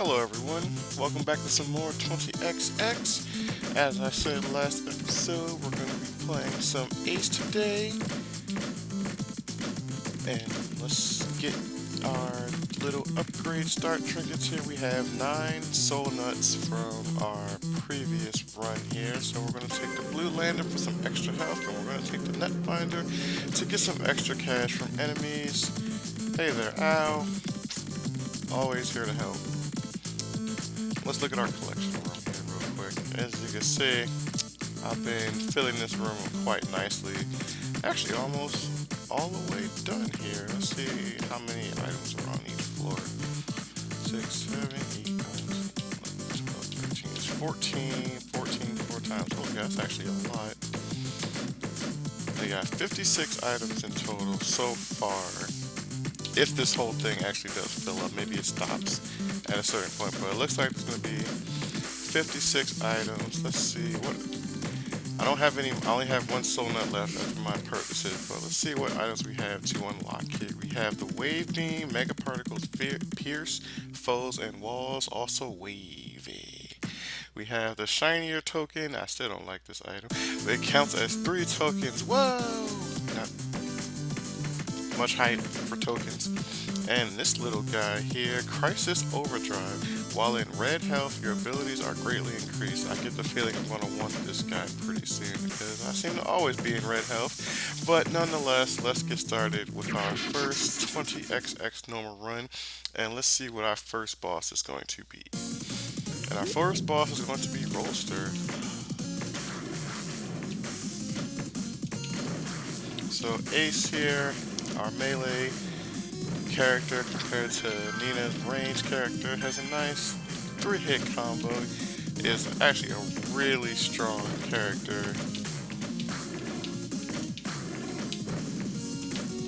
Hello everyone, welcome back to some more 20XX. As I said last episode, we're going to be playing some Ace today. And let's get our little upgrade start trinkets here. We have 9 soul nuts from our previous run here. So we're going to take the blue lander for some extra health, and we're going to take the net finder to get some extra cash from enemies. Hey there, Al. Always here to help. Let's look at our collection room here real quick. As you can see, I've been filling this room quite nicely. Actually, almost all the way done here. Let's see how many items are on each floor. 6, 7, 8, 9, 10, 11, 12, 13, 14 4 times. Oh, yeah, that's actually a lot. We got 56 items in total so far. If this whole thing actually does fill up, maybe it stops at a certain point, but it looks like it's going to be 56 items. Let's see what I don't have any. I only have one soul nut left for my purposes, but let's see what items we have to unlock here. We have the wave beam, mega particles, pierce foes and walls, also wavy. We have the shinier token. I still don't like this item, but it counts as 3 tokens. Whoa! Not much hype for tokens. And this little guy here, Crisis Overdrive. While in red health, your abilities are greatly increased. I get the feeling I'm going to want this guy pretty soon because I seem to always be in red health. But nonetheless, let's get started with our first 20XX normal run. And let's see what our first boss is going to be. And our first boss is going to be Rolster. So Ace here, our melee character compared to Nina's range character, has a nice 3-hit combo. Is actually a really strong character.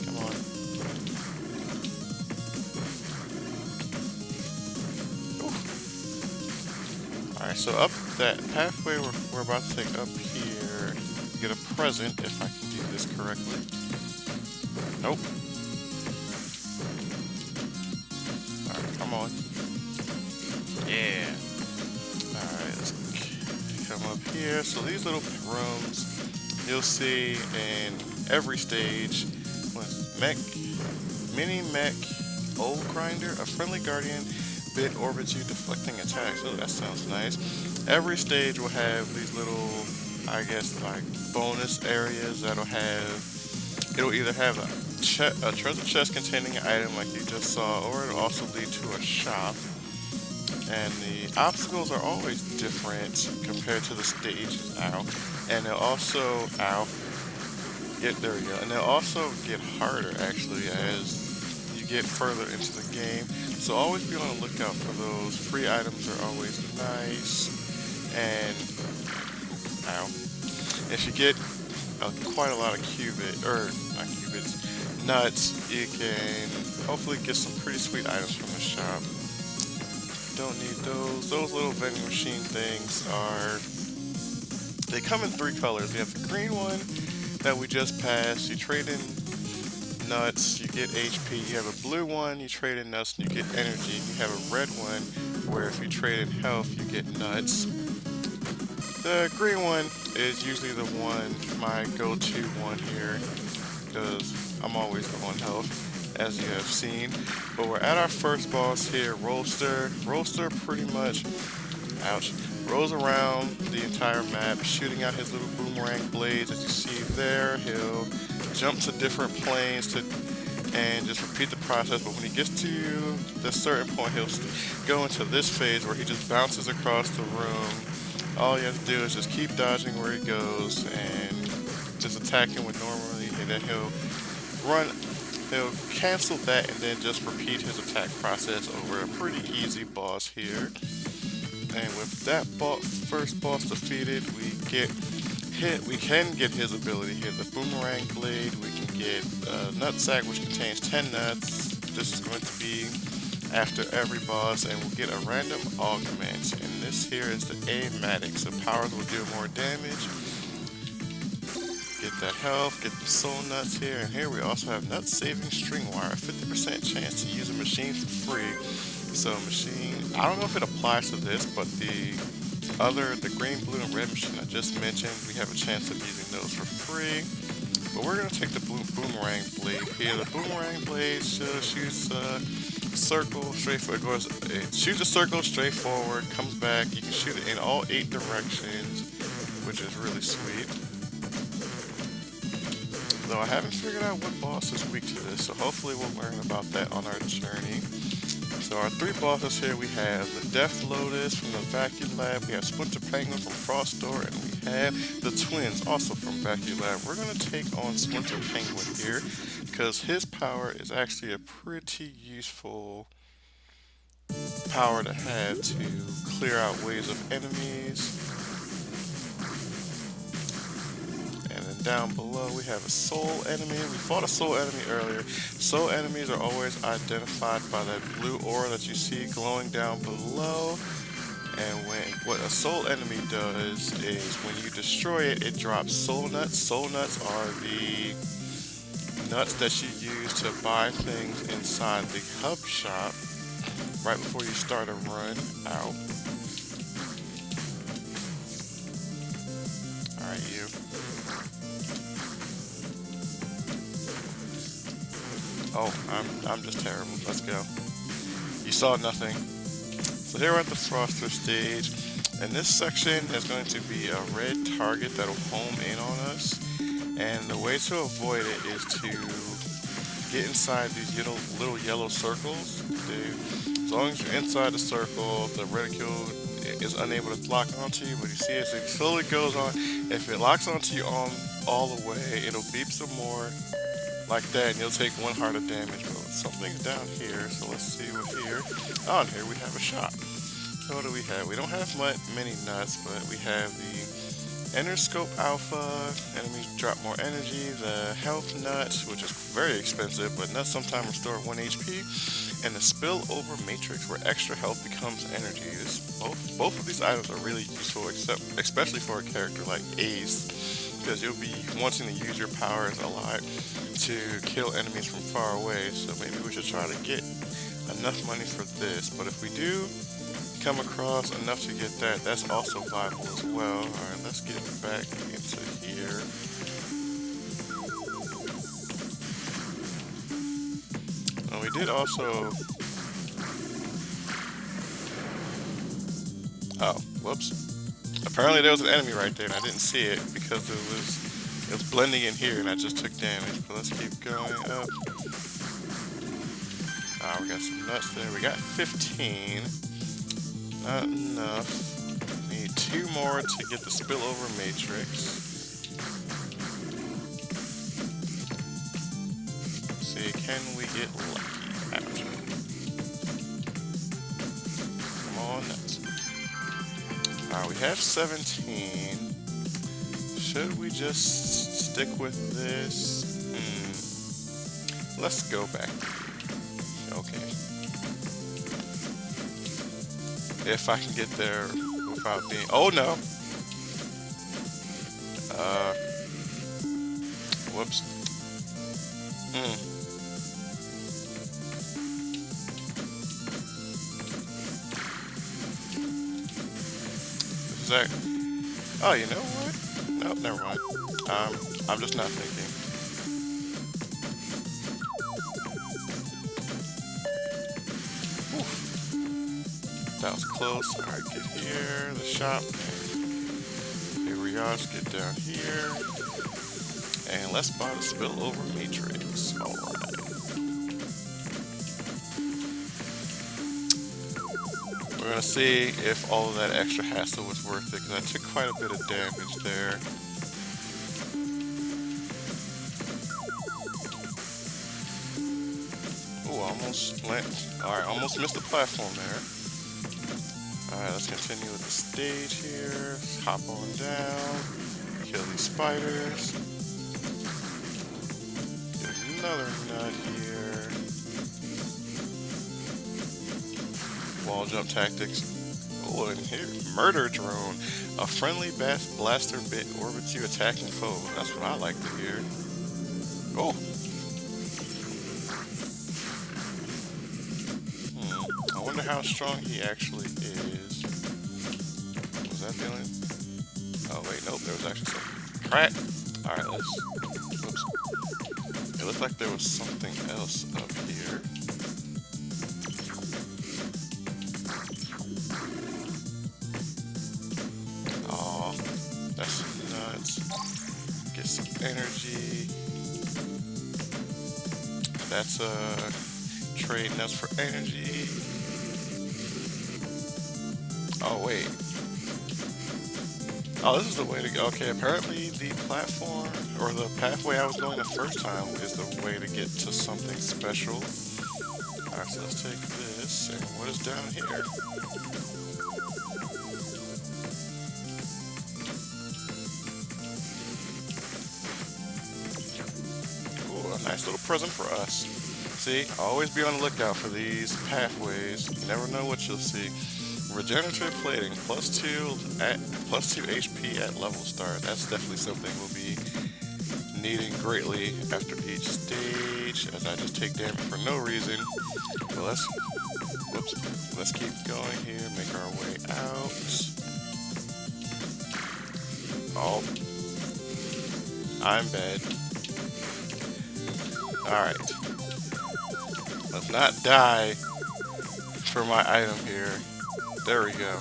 Come on. Alright, so up that pathway we're about to take up here, get a present if I can do this correctly. Nope. Alright, come on. Yeah. Alright, let's come up here. So these little rooms, you'll see in every stage, mini mech, old grinder, a friendly guardian bit orbits you, deflecting attacks. Oh, that sounds nice. Every stage will have these little, I guess, like bonus areas that'll have, it'll either have a treasure chest containing an item like you just saw, or it'll also lead to a shop. And the obstacles are always different compared to the stages. Ow. And they'll also, there we go. And they'll also get harder actually as you get further into the game. So always be on the lookout for those. Free items are always nice. And if you get quite a lot of not qubits, nuts, you can hopefully get some pretty sweet items from the shop. Don't need those. Those little vending machine things they come in 3 colors. We have the green one that we just passed. You trade in nuts, you get HP. You have a blue one, you trade in nuts and you get energy. You have a red one where if you trade in health, you get nuts. The green one is usually the one, my go-to one here, because I'm always on health, as you have seen. But we're at our first boss here, Rolster. Rolster pretty much, rolls around the entire map, shooting out his little boomerang blades, as you see there. He'll jump to different planes and just repeat the process. But when he gets to the certain point, he'll go into this phase where he just bounces across the room. All you have to do is just keep dodging where he goes and just attack him with normally, and then he'll cancel that and then just repeat his attack process over. A pretty easy boss here. And with that first boss defeated, we can get his ability here, the boomerang blade. We can get a nut sack which contains 10 nuts. This is going to be after every boss, and we'll get a random augment. And this here is the A-matic, so powers will do more damage. Get that health, get the soul nuts here, and here we also have nut saving string wire, 50% chance to use a machine for free. So machine I don't know if it applies to this, but the green, blue, and red machine I just mentioned, we have a chance of using those for free. But we're gonna take the blue boomerang blade here. The boomerang blade shoots a circle straight forward. It shoots a circle straight forward, comes back. You can shoot it in all 8 directions, which is really sweet. Though I haven't figured out what boss is weak to this, so hopefully we'll learn about that on our journey. So our 3 bosses here, we have the Death Lotus from the Vacuum Lab, we have Splinter Penguin from Frost Door, and we have the Twins, also from Vacuum Lab. We're going to take on Splinter Penguin here, because his power is actually a pretty useful power to have to clear out waves of enemies. Down below we have a soul enemy. We fought a soul enemy earlier. Soul enemies are always identified by that blue aura that you see glowing down below. And what a soul enemy does is when you destroy it, it drops soul nuts. Soul nuts are the nuts that you use to buy things inside the hub shop right before you start a run out. Alright, you. Oh, I'm just terrible. Let's go. You saw nothing. So here we're at the Froster stage, and this section is going to be a red target that'll home in on us. And the way to avoid it is to get inside these little yellow circles. As long as you're inside the circle, the reticule is unable to lock onto you. But you see as it slowly goes on, if it locks onto you all the way, it'll beep some more. Like that, and you'll take 1 heart of damage. But something's down here, so let's see what's here. On here we have a shop. So what do we have? We don't have many nuts, but we have the Interscope Alpha. Enemies drop more energy. The Health Nuts, which is very expensive, but nuts sometimes restore 1 HP. And the Spillover Matrix, where extra health becomes energy. Both of these items are really useful, especially for a character like Ace, because you'll be wanting to use your powers a lot to kill enemies from far away, so maybe we should try to get enough money for this. But if we do come across enough to get that, that's also viable as well. Alright, let's get back into here. And we did also... Oh, whoops. Apparently there was an enemy right there and I didn't see it because it was blending in here and I just took damage. But let's keep going up. Ah, we got some nuts there. We got 15. Not enough. Need 2 more to get the Spillover Matrix. Let's see, can we get lucky? Ouch. Come on, nuts. Alright, we have 17. Should we just stick with this? Let's go back. Okay. If I can get there without being... Oh no! Whoops. Is that... Oh, you know what? Nope, never mind. I'm just not thinking. Oof. That was close. Alright, get here, the shop. Here we are, let's get down here. And let's buy the Spillover Matrix. Alright. We're gonna see if all of that extra hassle was worth it, because I took quite a bit of damage there. Ooh, almost went. Alright, almost missed the platform there. Alright, let's continue with the stage here. Let's hop on down. Kill these spiders. Get another nut here. Wall jump tactics. Oh, and here, murder drone. A friendly blaster bit orbits you attacking foe. That's what I like to hear. Oh. I wonder how strong he actually is. Was that the only? Oh wait, nope. There was actually some crack. All right, let's. Whoops. It looked like there was something else up here. Oh, that's nuts. Get some energy. That's trading us for energy. Oh wait. Oh, this is the way to go. Okay, apparently the platform or the pathway I was going the first time is the way to get to something special. Alright, so let's take this, and what is down here? Ooh, a nice little present for us. See, always be on the lookout for these pathways. You never know what you'll see. Regenerative plating, +2 HP at level start. That's definitely something we'll be needing greatly after each stage, as I just take damage for no reason. But let's keep going here, make our way out. Oh, I'm bad. Alright. Let's not die for my item here. There we go.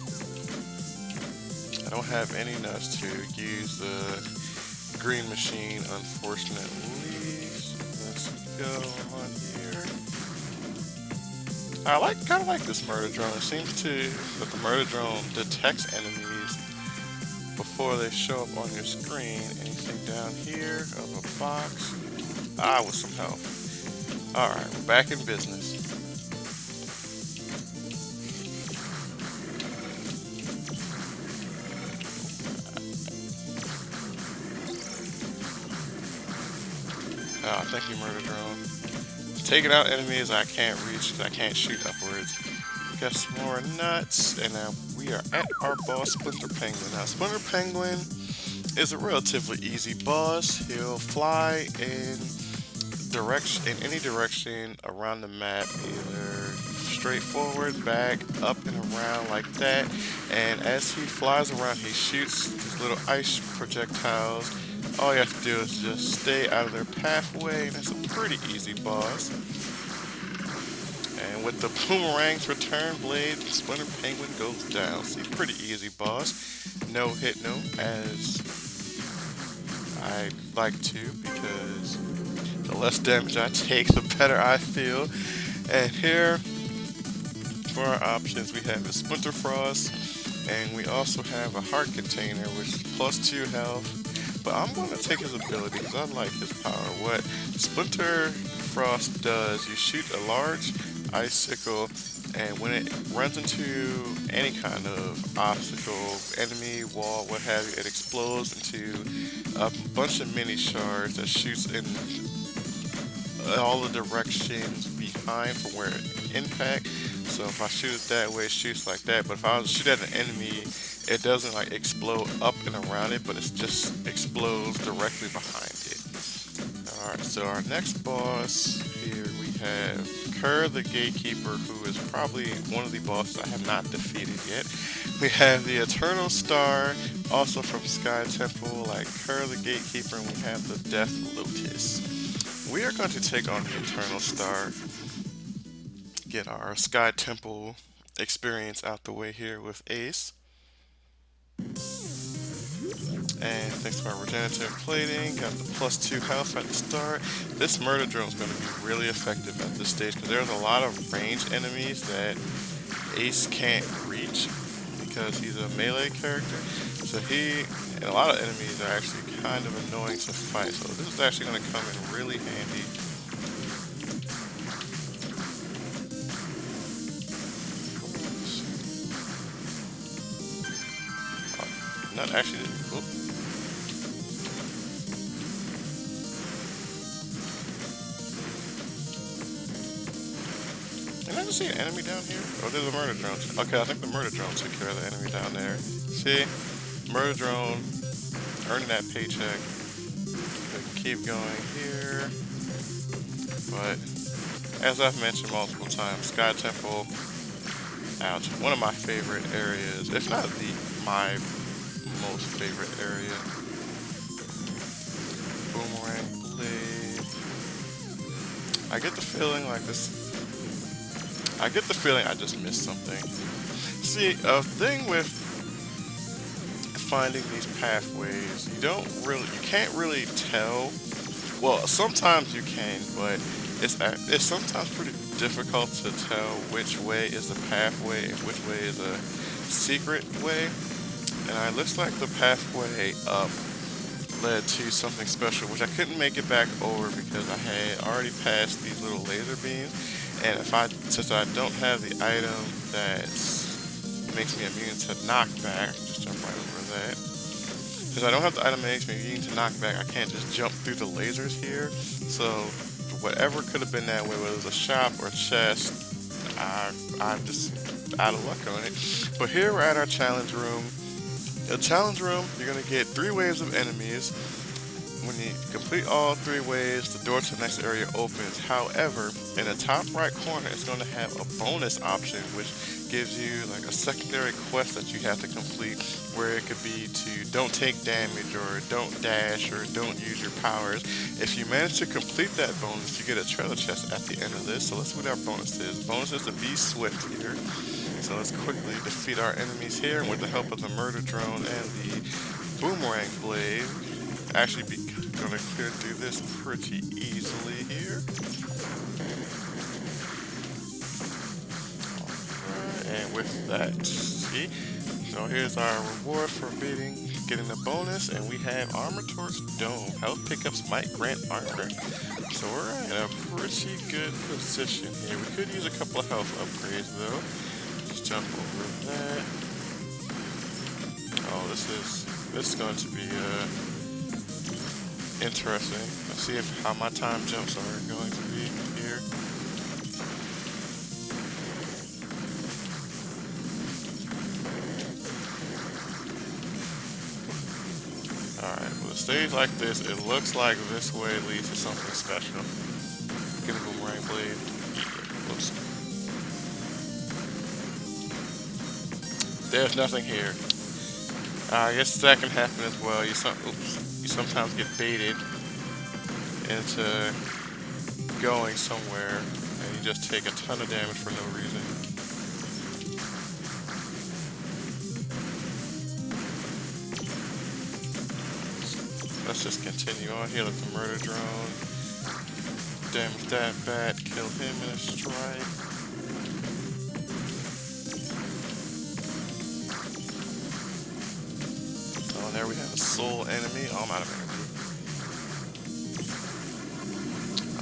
I don't have any nuts to use the green machine, unfortunately. Let's go on here. I kind of like this murder drone. It seems that the murder drone detects enemies before they show up on your screen. Anything down here of a box? Ah, with some help. Alright, we're back in business. Oh, thank you, murder drone. Taking out enemies I can't reach because I can't shoot upwards. Got some more nuts, and now we are at our boss, Splinter Penguin. Now, Splinter Penguin is a relatively easy boss. He'll fly in any direction around the map, either straight forward, back, up and around like that. And as he flies around, he shoots these little ice projectiles. All you have to do is just stay out of their pathway, and it's a pretty easy boss. And with the boomerang's return blade, Splinter Penguin goes down. See, pretty easy boss. No hit, no, as I like to, because the less damage I take, the better I feel. And here, for our options, we have a Splinter Frost, and we also have a Heart Container, which is +2 health. But I'm going to take his ability because I like his power. What Splinter Frost does, you shoot a large icicle, and when it runs into any kind of obstacle, enemy, wall, what have you, it explodes into a bunch of mini shards that shoots in all the directions behind from where it impact. So if I shoot it that way, it shoots like that. But if I shoot at an enemy, it doesn't like explode up and around it, but it just explodes directly behind it. Alright, so our next boss here, we have Kerr the Gatekeeper, who is probably one of the bosses I have not defeated yet. We have the Eternal Star, also from Sky Temple, like Kerr the Gatekeeper, and we have the Death Lotus. We are going to take on the Eternal Star, get our Sky Temple experience out the way here with Ace. And thanks to our regenerative plating, got the +2 health at the start. This murder drone is going to be really effective at this stage because there's a lot of ranged enemies that Ace can't reach because he's a melee character. So and a lot of enemies are actually kind of annoying to fight. So this is actually going to come in really handy. Not actually. Oop. Did I just see an enemy down here? Oh, there's a murder drone. Okay, I think the murder drone took care of the enemy down there. See? Murder drone. Earning that paycheck. We can keep going here. But, as I've mentioned multiple times, Sky Temple Ouch. One of my favorite areas, if not my most favorite area. Boomerang blade. I get the feeling like this. I get the feeling I just missed something. See, a thing with finding these pathways, you can't really tell. Well, sometimes you can, but it's sometimes pretty difficult to tell which way is the pathway and which way is a secret way. And it looks like the pathway up led to something special, which I couldn't make it back over because I had already passed these little laser beams. And since I don't have the item that makes me immune to knockback, just jump right over that. Since I don't have the item that makes me immune to knockback, I can't just jump through the lasers here. So whatever could have been that way, whether it was a shop or a chest, I'm just out of luck on it. But here we're at our challenge room. The challenge room, you're gonna get 3 waves of enemies. When you complete all 3 waves, the door to the next area opens. However, in the top right corner, it's going to have a bonus option, which gives you like a secondary quest that you have to complete, where it could be to don't take damage, or don't dash, or don't use your powers. If you manage to complete that bonus, you get a treasure chest at the end of this. So let's see what our bonus is. Bonus is to be swift here. So let's quickly defeat our enemies here, and with the help of the murder drone and the boomerang blade, actually be gonna clear through this pretty easily here. Alright, and with that, see? So here's our reward for getting the bonus, and we have Armor Torch Dome. Health pickups might grant armor. So we're in a pretty good position here. We could use a couple of health upgrades though. Just jump over that. Oh, this is going to be interesting. Let's see how my time jumps are going to be here. Alright, with a stage like this, it looks like this way leads to something special. Get a boomerang blade. Whoops. There's nothing here. I guess that can happen as well. You sometimes get baited into going somewhere and you just take a ton of damage for no reason. Let's just continue on here. Let the murder drone damage that bat, kill him in a strike. Oh, there we have a soul enemy. Oh, I'm out of energy.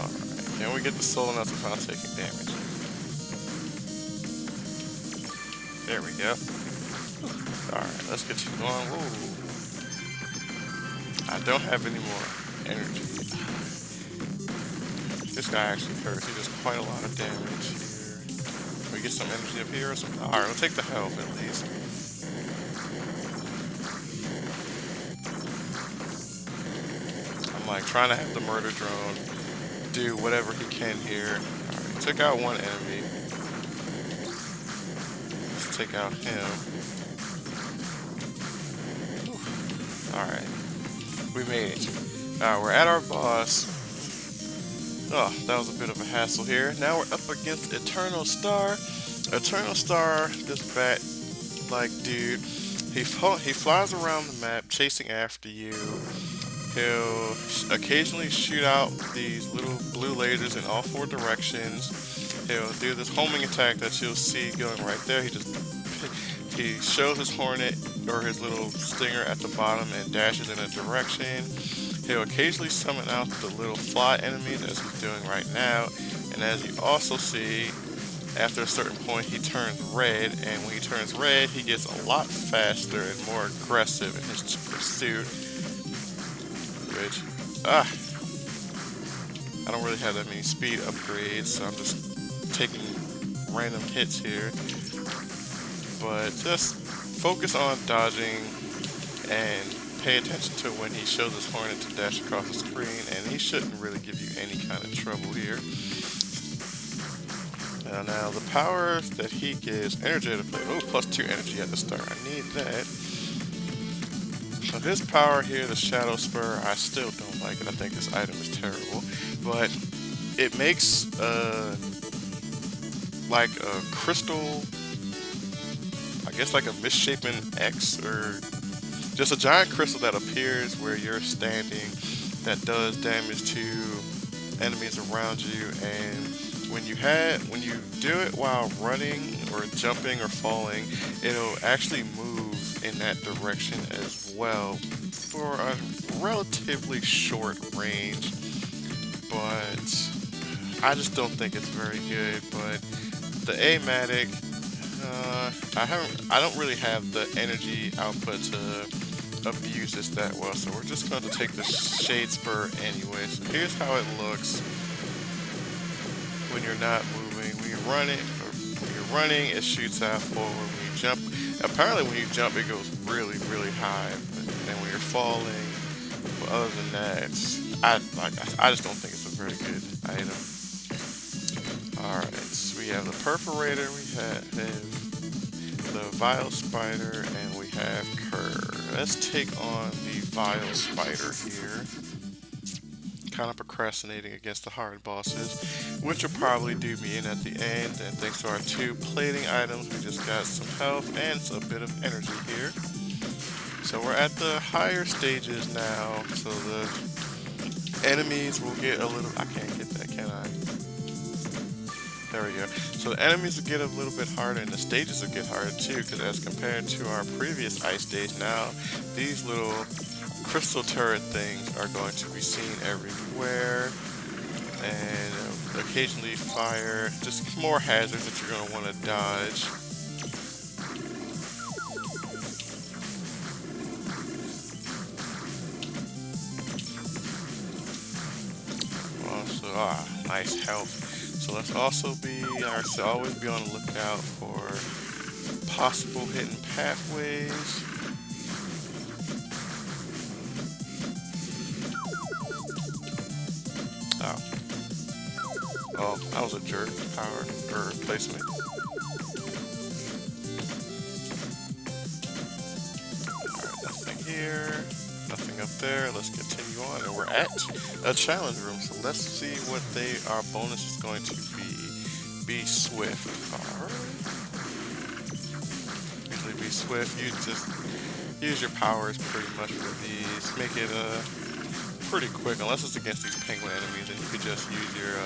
Alright, can we get the soul nuts without taking damage? There we go. Alright, let's get you going. Whoa. I don't have any more energy. This guy actually hurts. He does quite a lot of damage here. Can we get some energy up here or something? Alright, we'll take the health at least. I'm like trying to have the murder drone do whatever he can here. Alright, took out one enemy. Let's take out him. Alright. We made it. We're at our boss. Oh, that was a bit of a hassle here. Now we're up against Eternal Star. Eternal Star, this bat-like dude, he flies around the map chasing after you. He'll occasionally shoot out these little blue lasers in all 4 directions. He'll do this homing attack that you'll see going right there. He shows his hornet or his little stinger at the bottom and dashes in a direction. He'll occasionally summon out the little fly enemies as he's doing right now. And as you also see, after a certain point he turns red, and when he turns red he gets a lot faster and more aggressive in his pursuit. Which, I don't really have that many speed upgrades, so I'm just taking random hits here. But just focus on dodging and pay attention to when he shows his hornet to dash across the screen, and he shouldn't really give you any kind of trouble here. Now the power that he gives, energetic plate. Oh, +2 energy at the start. I need that. So his power here, the Shadow Spur, I still don't like it. I think this item is terrible. But it makes like a crystal, I guess like a misshapen X, or just a giant crystal that appears where you're standing that does damage to enemies around you. And when you do it while running or jumping or falling, it'll actually move in that direction as well for a relatively short range. But I just don't think it's very good. But the A-Matic, I don't really have the energy output to abuse this that well, so we're just going to take the Shade Spur anyway. So here's how it looks when you're not moving. When you're running, it shoots out forward. When you jump, apparently when you jump, it goes really, really high. And when you're falling, but other than that, I just don't think it's a very good item. Alright, so we have the Perforator, we have the Vile Spider, and we have Kerr. Let's take on the Vile Spider here. Kind of procrastinating against the hard bosses, which will probably do me in at the end. And thanks to our 2 plating items, we just got some health and a bit of energy here. So we're at the higher stages now, so the enemies will get a little... I can't get that, can I? There we go. So the enemies will get a little bit harder, and the stages will get harder too, because as compared to our previous ice stage, now these little crystal turret things are going to be seen everywhere, and occasionally fire, just more hazards that you're going to want to dodge. Also, nice health. So let's also always be on the lookout for possible hidden pathways. Oh, that was a jerk power or placement. Alright, nothing here, nothing up there. Let's continue on, and we're at a challenge room. So let's see what our bonus is going to be. Be swift. Alright. Usually be swift. You just use your powers pretty much for these. Make it pretty quick, unless it's against these penguin enemies, and you could just use your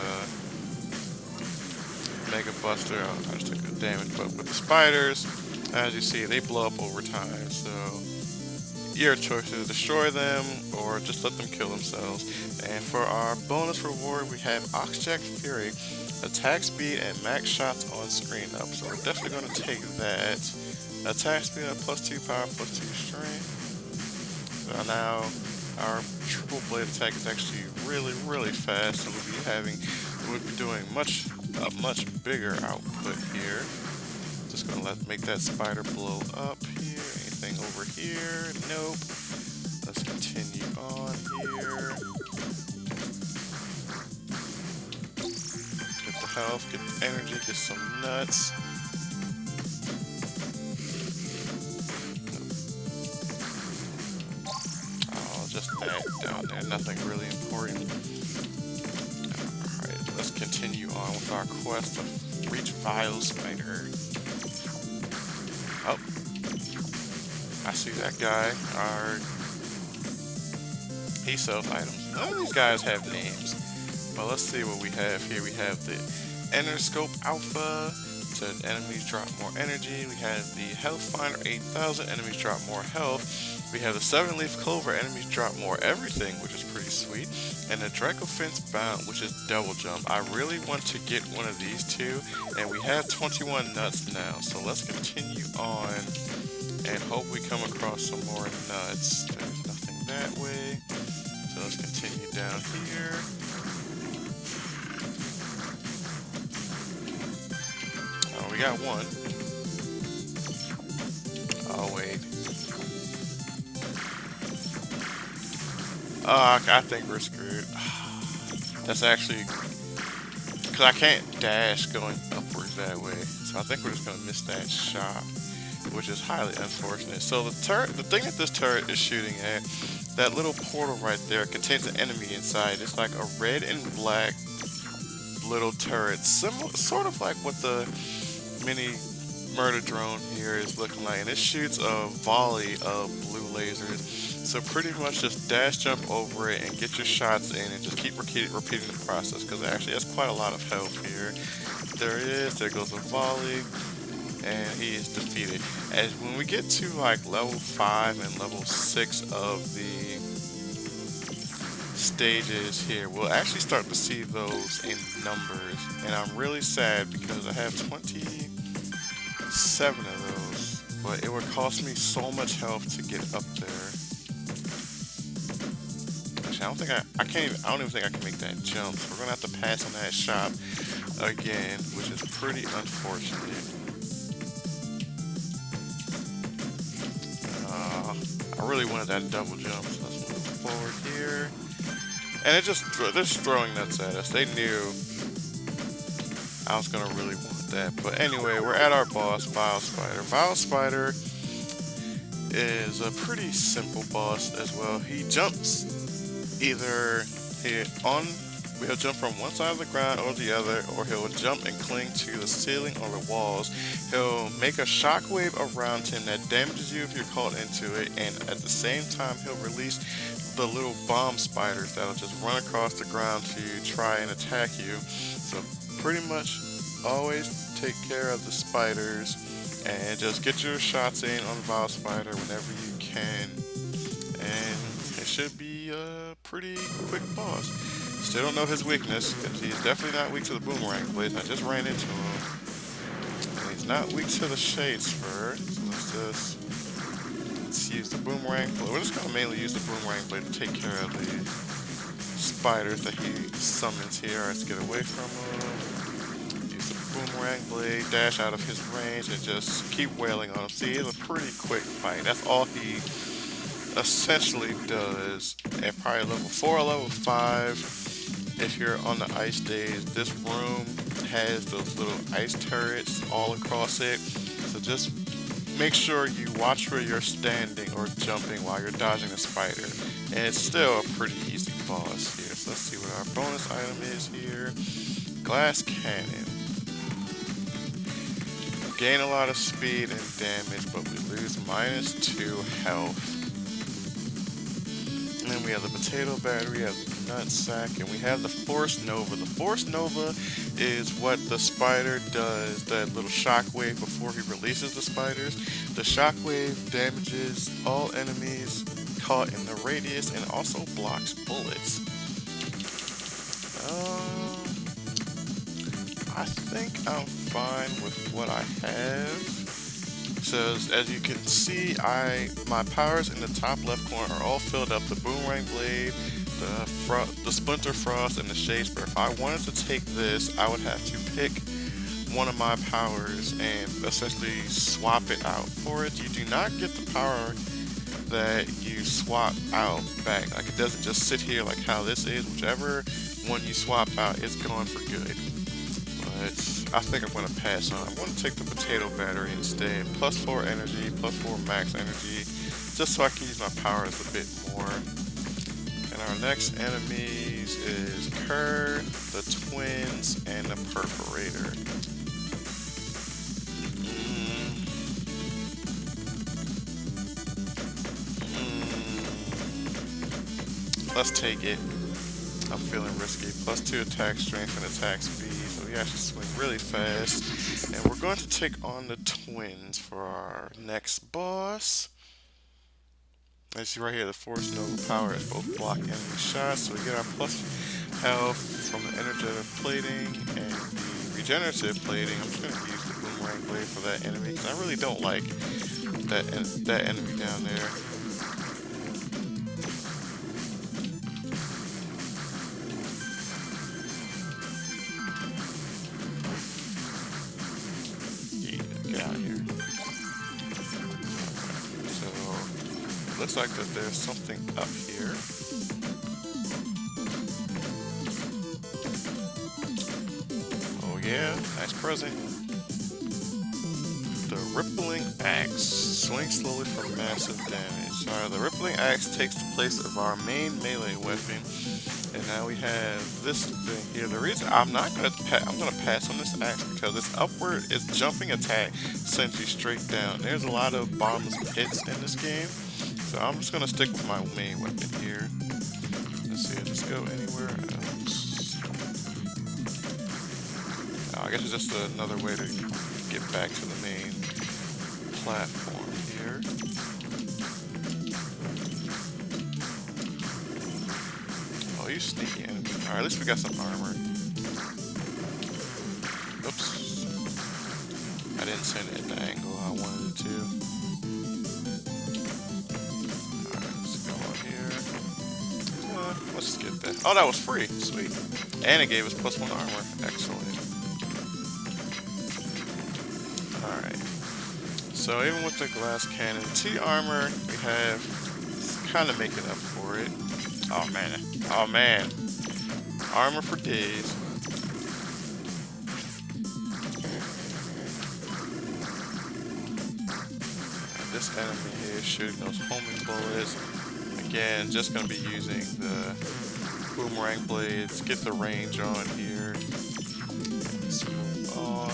Mega Buster. I just took the damage, but with the spiders, as you see, they blow up over time, so your choice is to destroy them or just let them kill themselves. And for our bonus reward, we have Oxjack Fury, attack speed and max shots on screen up, so we're definitely going to take that. Attack speed at +2 power, +2 strength. So now our triple blade attack is actually really, really fast, so we'll be doing a much bigger output here. Just gonna make that spider blow up here. Anything over here? Nope. Let's continue on here. Get the health, get the energy, get some nuts. Just that down there, nothing really important. Alright, let's continue on with our quest to reach Vile Spider. Oh, I see that guy. He sells items. None of these guys have names. But let's see what we have here. We have the Interscope Alpha. Said enemies drop more energy. We have the Health Finder 8000. Enemies drop more health. We have the 7-leaf clover, enemies drop more everything, which is pretty sweet. And the Draco Fence Bound, which is double jump. I really want to get one of these two, and we have 21 nuts now. So let's continue on and hope we come across some more nuts. There's nothing that way. So let's continue down here. Oh, we got one. Oh, wait. Oh, I think we're screwed. That's actually... because I can't dash going upwards. that way. So I think we're just gonna miss that shot, which is highly unfortunate. So the thing that this turret is shooting at, that little portal right there contains an enemy inside. It's like a red and black little turret, similar, sort of like what the mini murder drone here is looking like, and it shoots a volley of blue lasers. So pretty much just dash jump over it and get your shots in and just keep repeating the process, because it actually has quite a lot of health here. There it is, there goes the volley, and he is defeated. And when we get to like level 5 and level 6 of the stages here, we'll actually start to see those in numbers, and I'm really sad because I have 27 of those, but it would cost me so much health to get up there. Actually, I don't even think I can make that jump, so we're gonna have to pass on that shot again, which is pretty unfortunate. I really wanted that double jump, so let's move forward here. And they're just throwing nuts at us. They knew I was gonna really want that. But anyway, we're at our boss, Vile Spider. Vile Spider is a pretty simple boss as well. He jumps either he'll jump from one side of the ground or the other, or he'll jump and cling to the ceiling or the walls. He'll make a shockwave around him that damages you if you're caught into it, and at the same time he'll release the little bomb spiders that'll just run across the ground to try and attack you. So pretty much always take care of the spiders and just get your shots in on Vile Spider whenever you can, and it should be a pretty quick boss. Still don't know his weakness, because he's definitely not weak to the boomerang blades. I just ran into him. And he's not weak to the shade spur. So let's use the boomerang blade. We're just gonna mainly use the boomerang blade to take care of the spiders that he summons here. Let's get away from him. Use the boomerang blade, dash out of his range, and just keep wailing on him. See, it's a pretty quick fight. That's all he essentially does. At probably level 4 or level 5. If you're on the ice days, this room has those little ice turrets all across it, so just make sure you watch where you're standing or jumping while you're dodging a spider, and it's still a pretty easy boss here. So let's see what our bonus item is here. Glass Cannon. Gain a lot of speed and damage, but we lose -2 health. And then we have the Potato Battery, we have the Nut Sack, and we have the Force Nova. The Force Nova is what the spider does, that little shockwave before he releases the spiders. The shockwave damages all enemies caught in the radius and also blocks bullets. I think I'm fine with what I have. So as you can see, my powers in the top left corner are all filled up. The Boomerang Blade, the Splinter Frost, and the Shade Spur. If I wanted to take this, I would have to pick one of my powers and essentially swap it out for it. You do not get the power that you swap out back. Like, it doesn't just sit here like how this is. Whichever one you swap out, it's gone for good. But I think I'm going to pass on. I'm going to take the Potato Battery instead. +4 energy, +4 max energy, just so I can use my powers a bit more. And our next enemies is Kerr, the Twins, and the Perforator. Let's take it. I'm feeling risky. +2 attack strength and attack speed. So we actually swing really fast. And we're going to take on the Twins for our next boss. As you see right here, the Force Nova power is both block enemy shots. So we get our plus health from the energetic plating and the regenerative plating. I'm just going to use the Boomerang Blade for that enemy, because I really don't like that enemy down there. Looks like that there's something up here. Oh yeah, nice present. the Rippling Axe. Swing slowly for massive damage. Alright, the Rippling Axe takes the place of our main melee weapon. And now we have this thing here. The reason I'm gonna pass on this axe because its its jumping attack sends you straight down. There's a lot of bottomless pits in this game, so I'm just gonna stick with my main weapon here. Let's see, just go anywhere else. I guess it's just another way to get back to the main platform here. Oh, you sneaky enemy. Alright, at least we got some armor. Oops. I didn't send it at the angle I wanted it to. Alright, let's go on here. Come on, let's just get that. Oh, that was free. Sweet. And it gave us +1 armor. Excellent. Alright. So even with the glass cannon, T armor, we have kind of making up for it. Oh man. Oh man. Armor for days. And this enemy here is shooting those homing bullets. Again, just going to be using the boomerang blades. Get the range on here. Let's move on.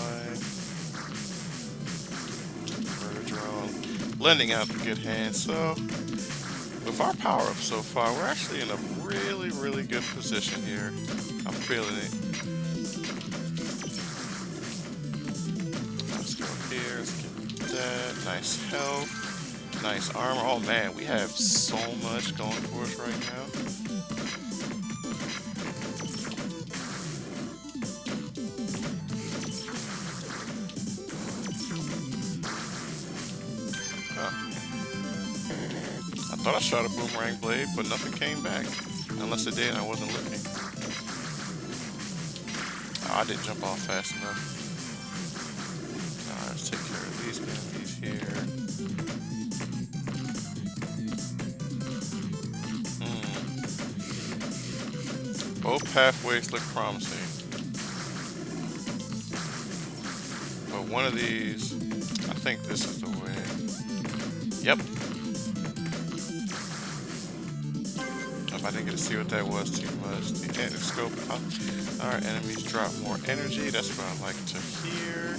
Murder drone. Lending out the good hand. So, with our power up so far, we're actually in a really, really good position here. I'm feeling it. Let's go here. Let's get that. Nice health. Nice armor. Oh man, we have so much going for us right now. I thought I shot a boomerang blade, but nothing came back. Unless it did, I wasn't looking. Oh, I didn't jump off fast enough. Alright, let's take care of these enemies here. Both pathways look promising. But one of these, I think this is the way. Yep. I didn't get to see what that was too much. The scope. Our enemies drop more energy. That's what I like to hear.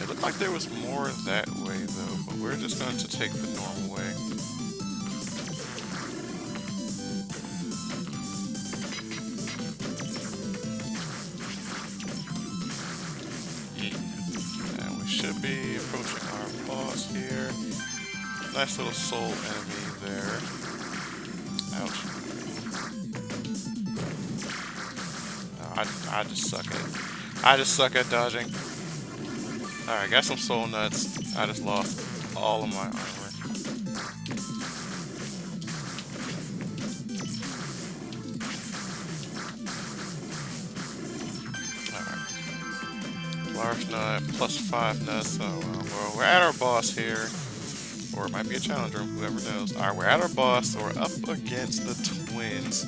It looked like there was more that way though, but we're just going to take the normal way. Yeah. And we should be approaching our boss here. Nice little soul enemy there. Ouch. No, I just suck at it. I just suck at dodging. Alright, got some soul nuts. I just lost all of my armor. Alright. Large nut, +5 nuts. So, well, we're at our boss here. Or it might be a challenger, whoever knows. Alright, we're at our boss, so we're up against the twins.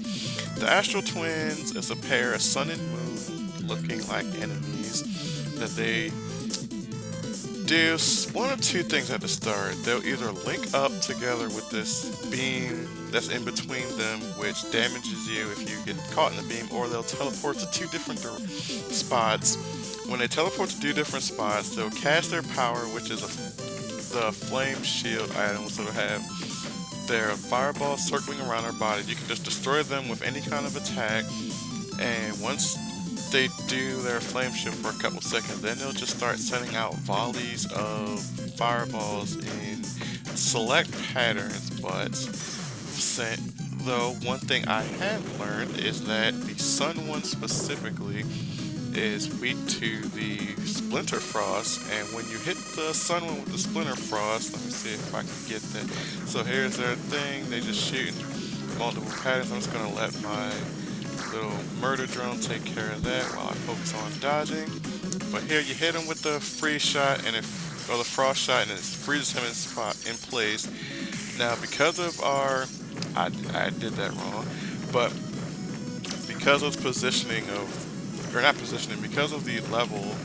The Astral Twins is a pair of sun and moon looking like enemies that they do one of two things at the start. They'll either link up together with this beam that's in between them, which damages you if you get caught in the beam, or they'll teleport to two different spots. When they teleport to two different spots, they'll cast their power, which is the flame shield item, so they'll have their fireballs circling around our body. You can just destroy them with any kind of attack, and once they do their flame shield for a couple seconds, then they'll just start sending out volleys of fireballs in select patterns. But though one thing I have learned is that the Sun one specifically is weak to the Splinter Frost, and when you hit the Sun one with the Splinter Frost, let me see if I can get that. So here's their thing, they just shoot in multiple patterns. I'm just gonna let my little murder drone take care of that while I focus on dodging. But here you hit him with the freeze shot or the frost shot, and it freezes him in place. Now because of our, I did that wrong, but because of positioning of, or not positioning, because of the level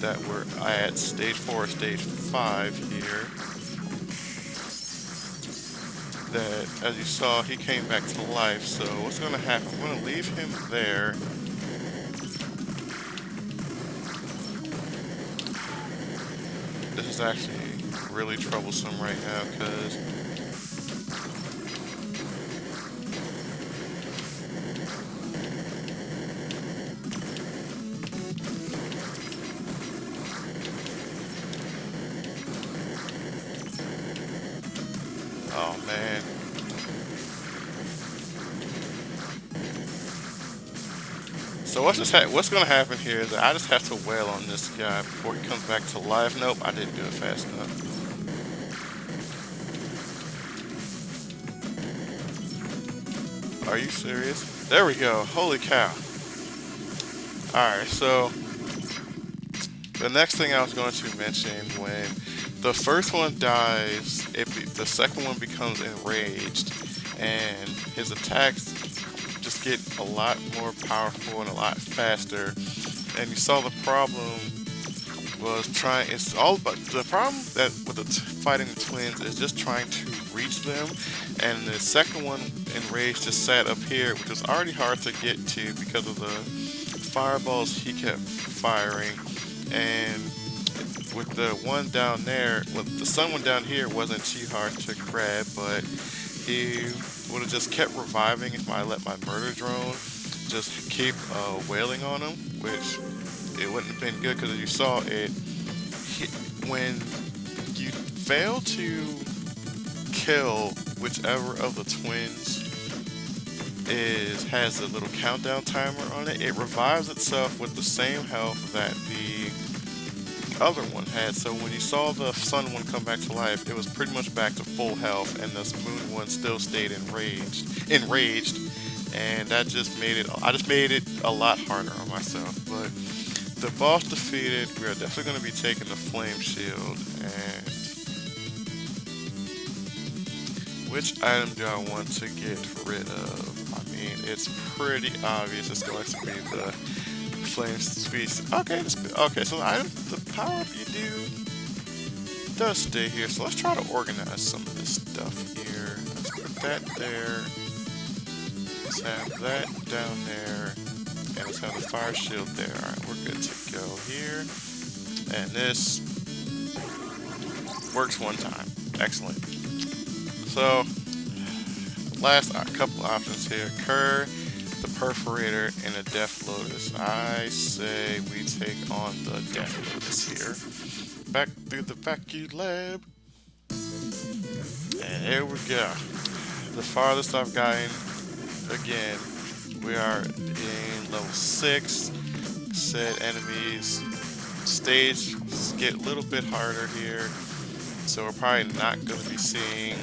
that we're at stage 4 or stage 5 here. That, as you saw, he came back to life. So what's going to happen? I'm going to leave him there. This is actually really troublesome right now because oh man. So what's gonna happen here is that I just have to wail on this guy before he comes back to life. Nope, I didn't do it fast enough. Are you serious? There we go. Holy cow. Alright, so the next thing I was going to mention, when the first one dies, the second one becomes enraged, and his attacks just get a lot more powerful and a lot faster. And you saw the problem was it's all about the problem that with fighting the twins is just trying to reach them. And the second one, enraged, just sat up here, which was already hard to get to because of the fireballs he kept firing. And with the one down there, with the sun one down here, wasn't too hard to grab, but he would have just kept reviving if I let my murder drone just keep wailing on him, which it wouldn't have been good because you saw it. When you fail to kill whichever of the twins has a little countdown timer on it, it revives itself with the same health that the other one had. So when you saw the sun one come back to life, it was pretty much back to full health, and this moon one still stayed enraged, and that just made it. I just made it a lot harder on myself. But the boss defeated. We are definitely going to be taking the flame shield. And which item do I want to get rid of? I mean, it's pretty obvious. It's going to be the flame species. Okay, so the power up you do does stay here. So let's try to organize some of this stuff here. Let's put that there. Let's have that down there. And let's have the fire shield there. Alright, we're good to go here. And this works one time. Excellent. So, last couple options here. Kerr, the Perforator, and a Death Lotus. I say we take on the Death Lotus here. Back through the vacuum lab. And here we go. The farthest I've gotten, again, we are in level 6. Said enemies stage get a little bit harder here. So we're probably not going to be seeing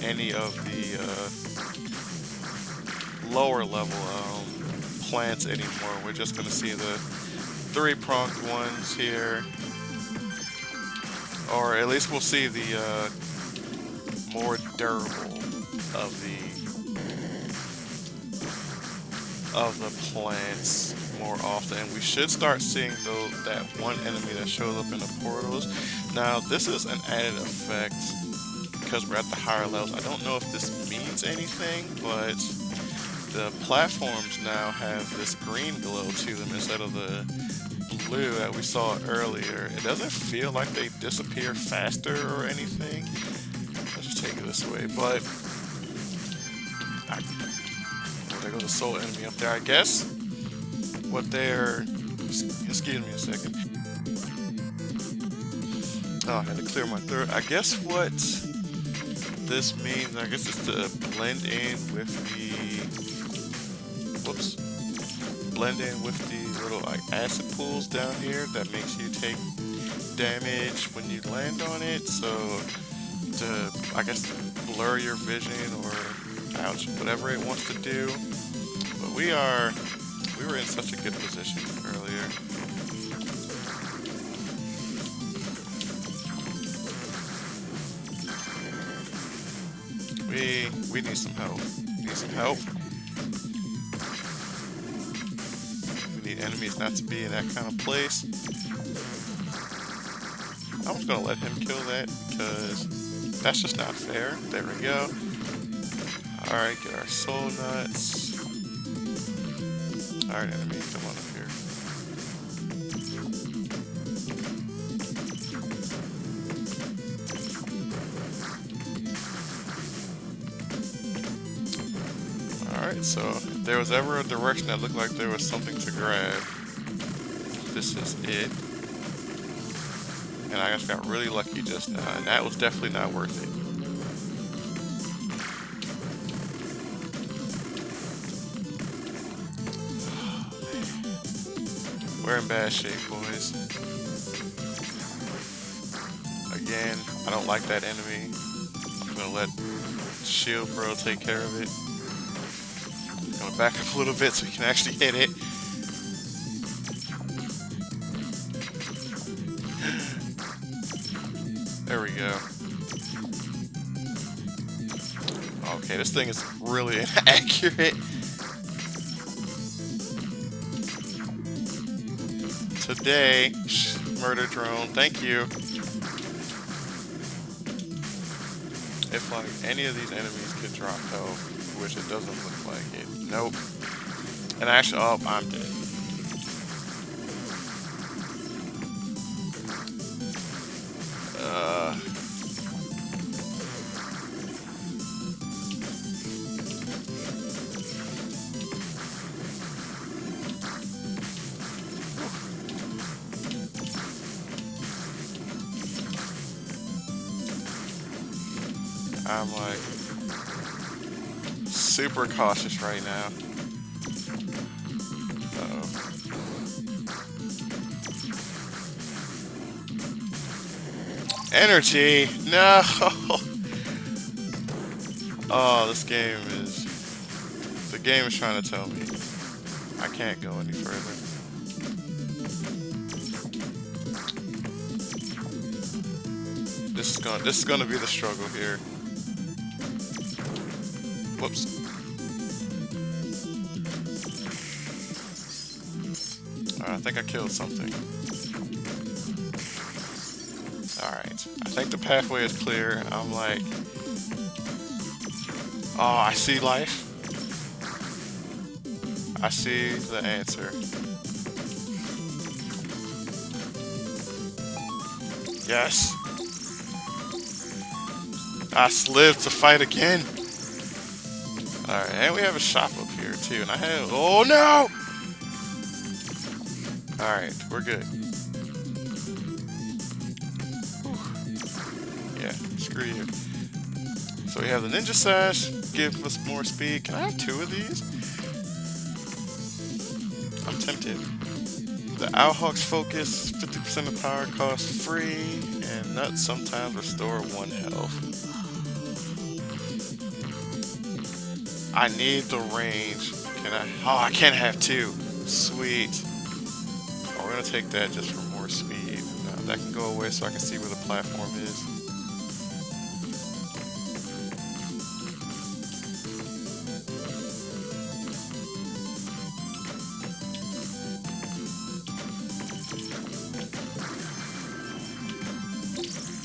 any of the lower level plants anymore. We're just going to see the 3-pronged ones here, or at least we'll see the more durable of the plants more often. And we should start seeing that one enemy that shows up in the portals. Now this is an added effect because we're at the higher levels. I don't know if this means anything, but the platforms now have this green glow to them instead of the blue that we saw earlier. It doesn't feel like they disappear faster or anything. Let's just take it this way, but there goes the soul enemy up there. I guess what they're, excuse me a second. Oh, I had to clear my throat. I guess what this means, I guess it's to blend in with blend in with the little like acid pools down here that makes you take damage when you land on it. So to, I guess, blur your vision or ouch, whatever it wants to do. But we were in such a good position earlier. We need some help. We need some help. We need enemies not to be in that kind of place. I'm just gonna let him kill that because that's just not fair. There we go. Alright, get our soul nuts. Alright, enemy, come on up here. Alright, so if there was ever a direction that looked like there was something to grab, this is it. And I just got really lucky just now, and that was definitely not worth it. We're in bad shape, boys. Again, I don't like that enemy. I'm gonna let Shield Bro take care of it. I'm gonna back up a little bit so we can actually hit it. There we go. Okay, this thing is really inaccurate. Today, murder drone, thank you. If like any of these enemies could drop health, which it doesn't look like it. Nope. And actually, oh, I'm dead. I'm like super cautious right now. Uh-oh. Energy! No! Oh, this game is... The game is trying to tell me I can't go any further. This is gonna be the struggle here. Whoops. I think I killed something. Alright. I think the pathway is clear. I'm like... Oh, I see life. I see the answer. Yes. I lived to fight again. Alright, and we have a shop up here too, and I have... Oh no! Alright, we're good. Whew. Yeah, screw you. So we have the Ninja Sash, give us more speed. Can I have 2 of these? I'm tempted. The Owl Hawk's Focus, 50% of power, cost free, and Nuts sometimes restore 1 health. I need the range. Can I? Oh, I can't have 2. Sweet. Oh, we're gonna take that just for more speed. That can go away so I can see where the platform is.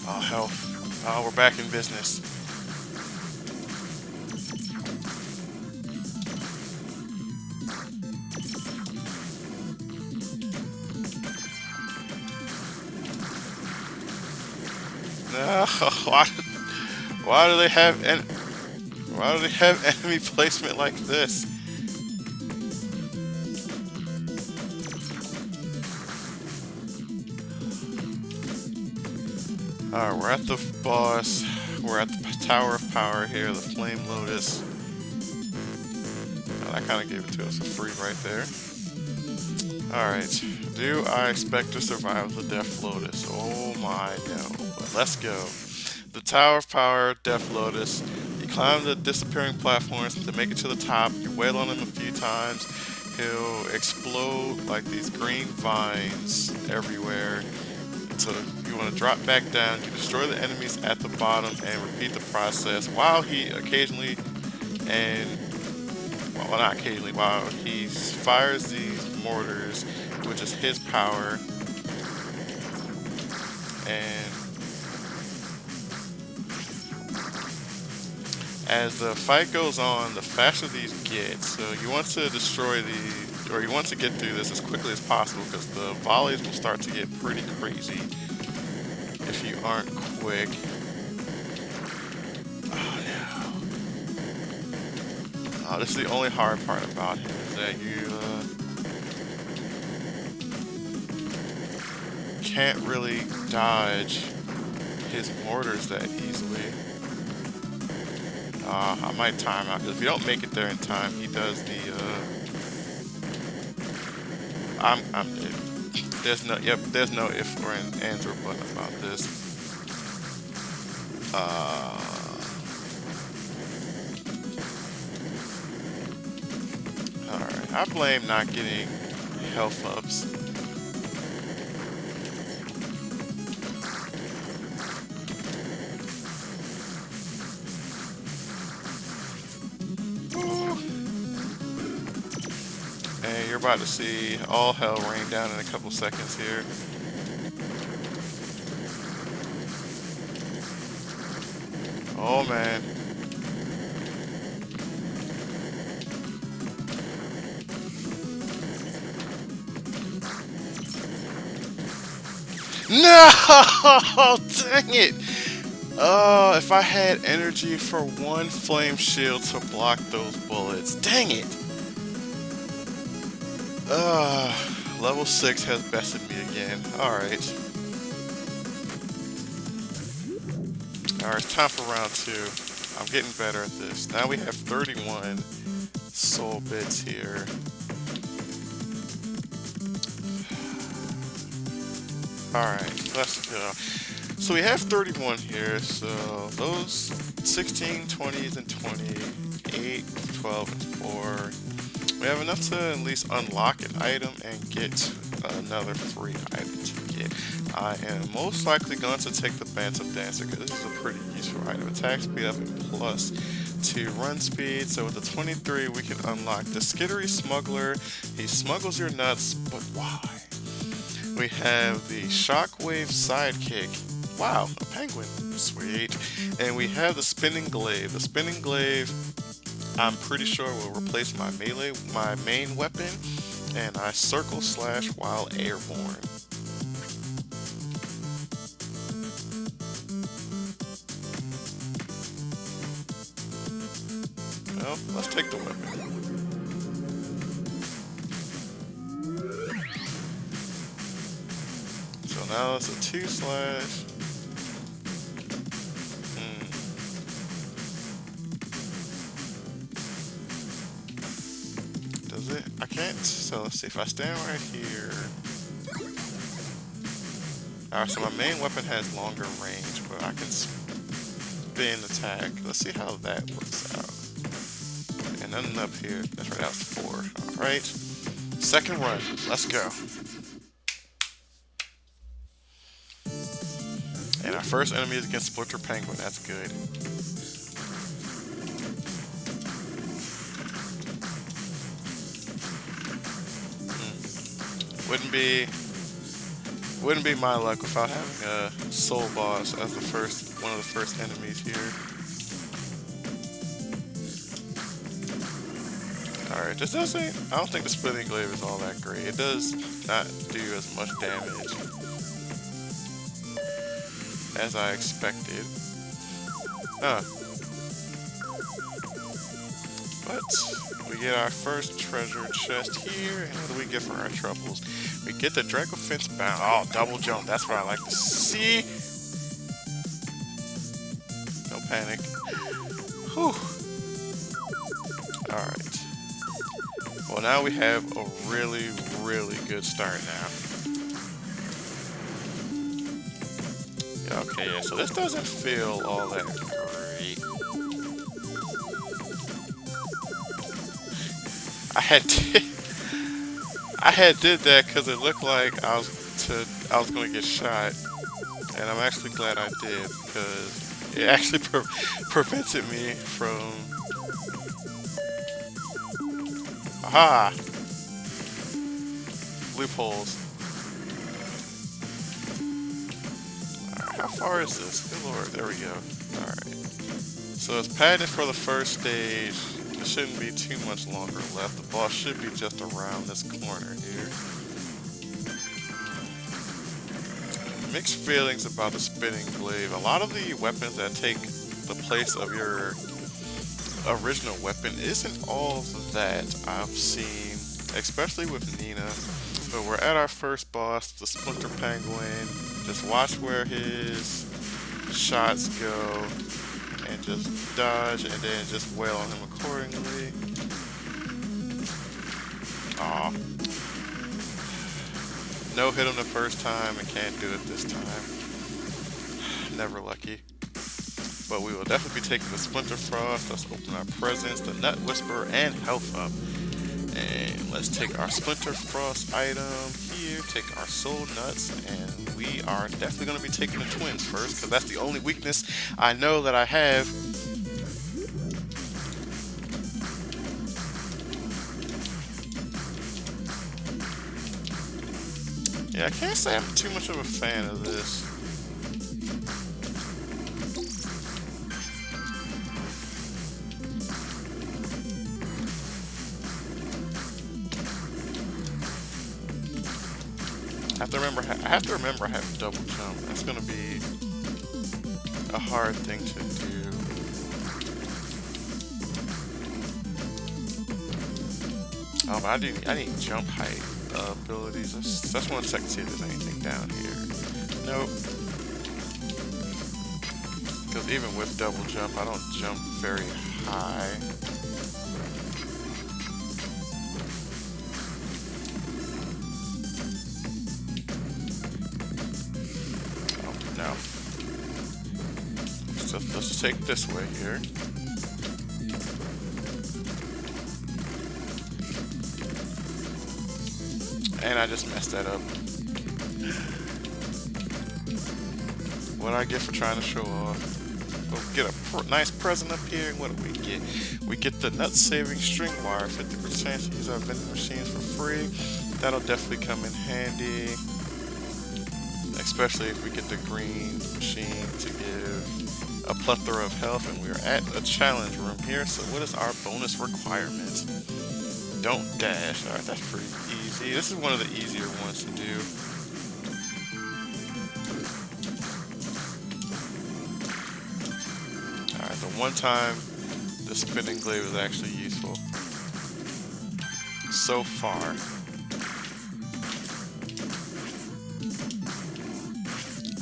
Oh, health. Oh, we're back in business. No, why do they have enemy placement like this? Alright, we're at the boss. We're at the Tower of Power here, the Flame Lotus. Oh, that kind of gave it to us for free right there. Alright, do I expect to survive the Death Lotus? Oh my no. But let's go. The Tower of Power, Death Lotus. You climb the disappearing platforms to make it to the top. You wail on him a few times. He'll explode like these green vines everywhere. So you want to drop back down. You destroy the enemies at the bottom and repeat the process while he occasionally well, not occasionally, while he fires these mortars, which is his power, and As the fight goes on, the faster these get. So you want to destroy the, or you want to get through this as quickly as possible because the volleys will start to get pretty crazy if you aren't quick. Oh no. Oh, this is the only hard part about him is that you can't really dodge his mortars that easily. I might time out because if you don't make it there in time, he does the. I'm dead. There's no if or ands or but about this. All right, I blame not getting health ups. And you're about to see all hell rain down in a couple seconds here. Oh man. No! Dang it! If I had energy for one flame shield to block those bullets. Dang it! Level 6 has bested me again. Alright. Alright, it's time for round 2. I'm getting better at this. Now we have 31 soul bits here. Alright, let's go. So we have 31 here, so those 16, 20s, and 20, 8, 12, and 4. We have enough to at least unlock an item and get another 3 items to get. I am most likely going to take the Bantam Dancer because this is a pretty useful item. Attack speed up and plus 2 run speed. So with the 23 we can unlock the Skittery Smuggler. He smuggles your nuts, but why? We have the Shockwave Sidekick. Wow, a penguin. Sweet. And we have the Spinning Glaive. The Spinning Glaive, I'm pretty sure will replace my melee, my main weapon, and I circle slash while airborne. Well, let's take the weapon. So now it's a 2 slash. Does it? I can't. So let's see if I stand right here. Alright, so my main weapon has longer range, but I can spin attack. Let's see how that works out. And nothing up here. That's right, that was 4. Alright. Second run. Let's go. And our first enemy is against Splitter Penguin. That's good. Wouldn't be my luck without having a soul boss as the first one of the first enemies here. Alright, this doesn't. I don't think the Spinning Glaive is all that great. It does not do as much damage as I expected. But we get our first treasure chest here, and what do we get for our troubles? We get the Dracofence Bound. Oh, double jump. That's what I like to see. No panic. Whew. Alright. Well, now we have a really, really good start now. Okay, yeah, so this doesn't feel all that great. I had did that because it looked like I was going to get shot, and I'm actually glad I did because it actually prevented me from. Aha! Loopholes. Alright, how far is this? Good lord, there we go. Alright. So it's padded for the first stage. There shouldn't be too much longer left. The boss should be just around this corner here. Mixed feelings about the spinning glaive. A lot of the weapons that take the place of your original weapon isn't all that I've seen, especially with Nina. But we're at our first boss, the Splinter Penguin. Just watch where his shots go and just dodge and then just wail on him accordingly. Aw. No hit him the first time and can't do it this time. Never lucky. But we will definitely be taking the Splinter Frost. Let's open our presents, the Nut Whisperer, and health up. And let's take our Splinter Frost item here, take our Soul Nuts, and we are definitely going to be taking the Twins first, because that's the only weakness I know that I have. Yeah, I can't say I'm too much of a fan of this. I have to remember I have double jump. That's gonna be a hard thing to do. Oh, but I need jump height abilities. Just want to check to see if there's anything down here. Nope. Because even with double jump, I don't jump very high. Let's just take this way here. And I just messed that up. What do I get for trying to show off? We'll get a nice present up here. What do we get? We get the Nut Saving String Wire, 50% to use our vending machines for free. That'll definitely come in handy. Especially if we get the green machine to give a plethora of health, and we're at a challenge room here. So what is our bonus requirement? Don't dash. Alright, that's pretty easy. This is one of the easier ones to do. Alright, the one time the spinning glaive is actually useful. So far.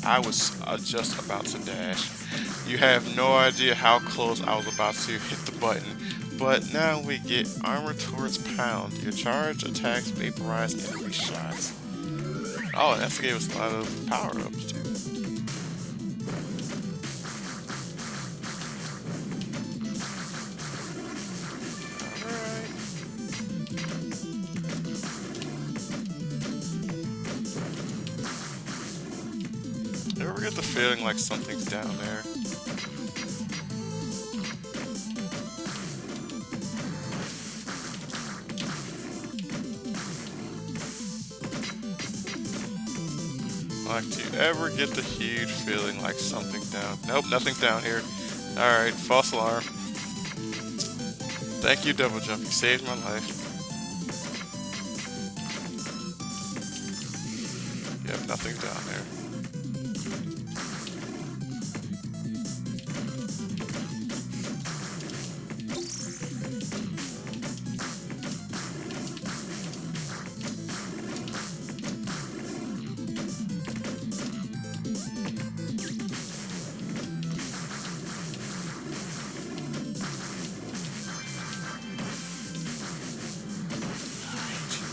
I was just about to dash. You have no idea how close I was about to hit the button. But now we get Armor Towards Pound. Your charge attacks vaporize enemy shots. Oh, and that gave us a lot of power-ups too. You ever get the feeling like something's down there? Like, do you ever get the huge feeling like something down? Nope, nothing down here. Alright, false alarm. Thank you, Double Jump. You saved my life. Yep, nothing down there.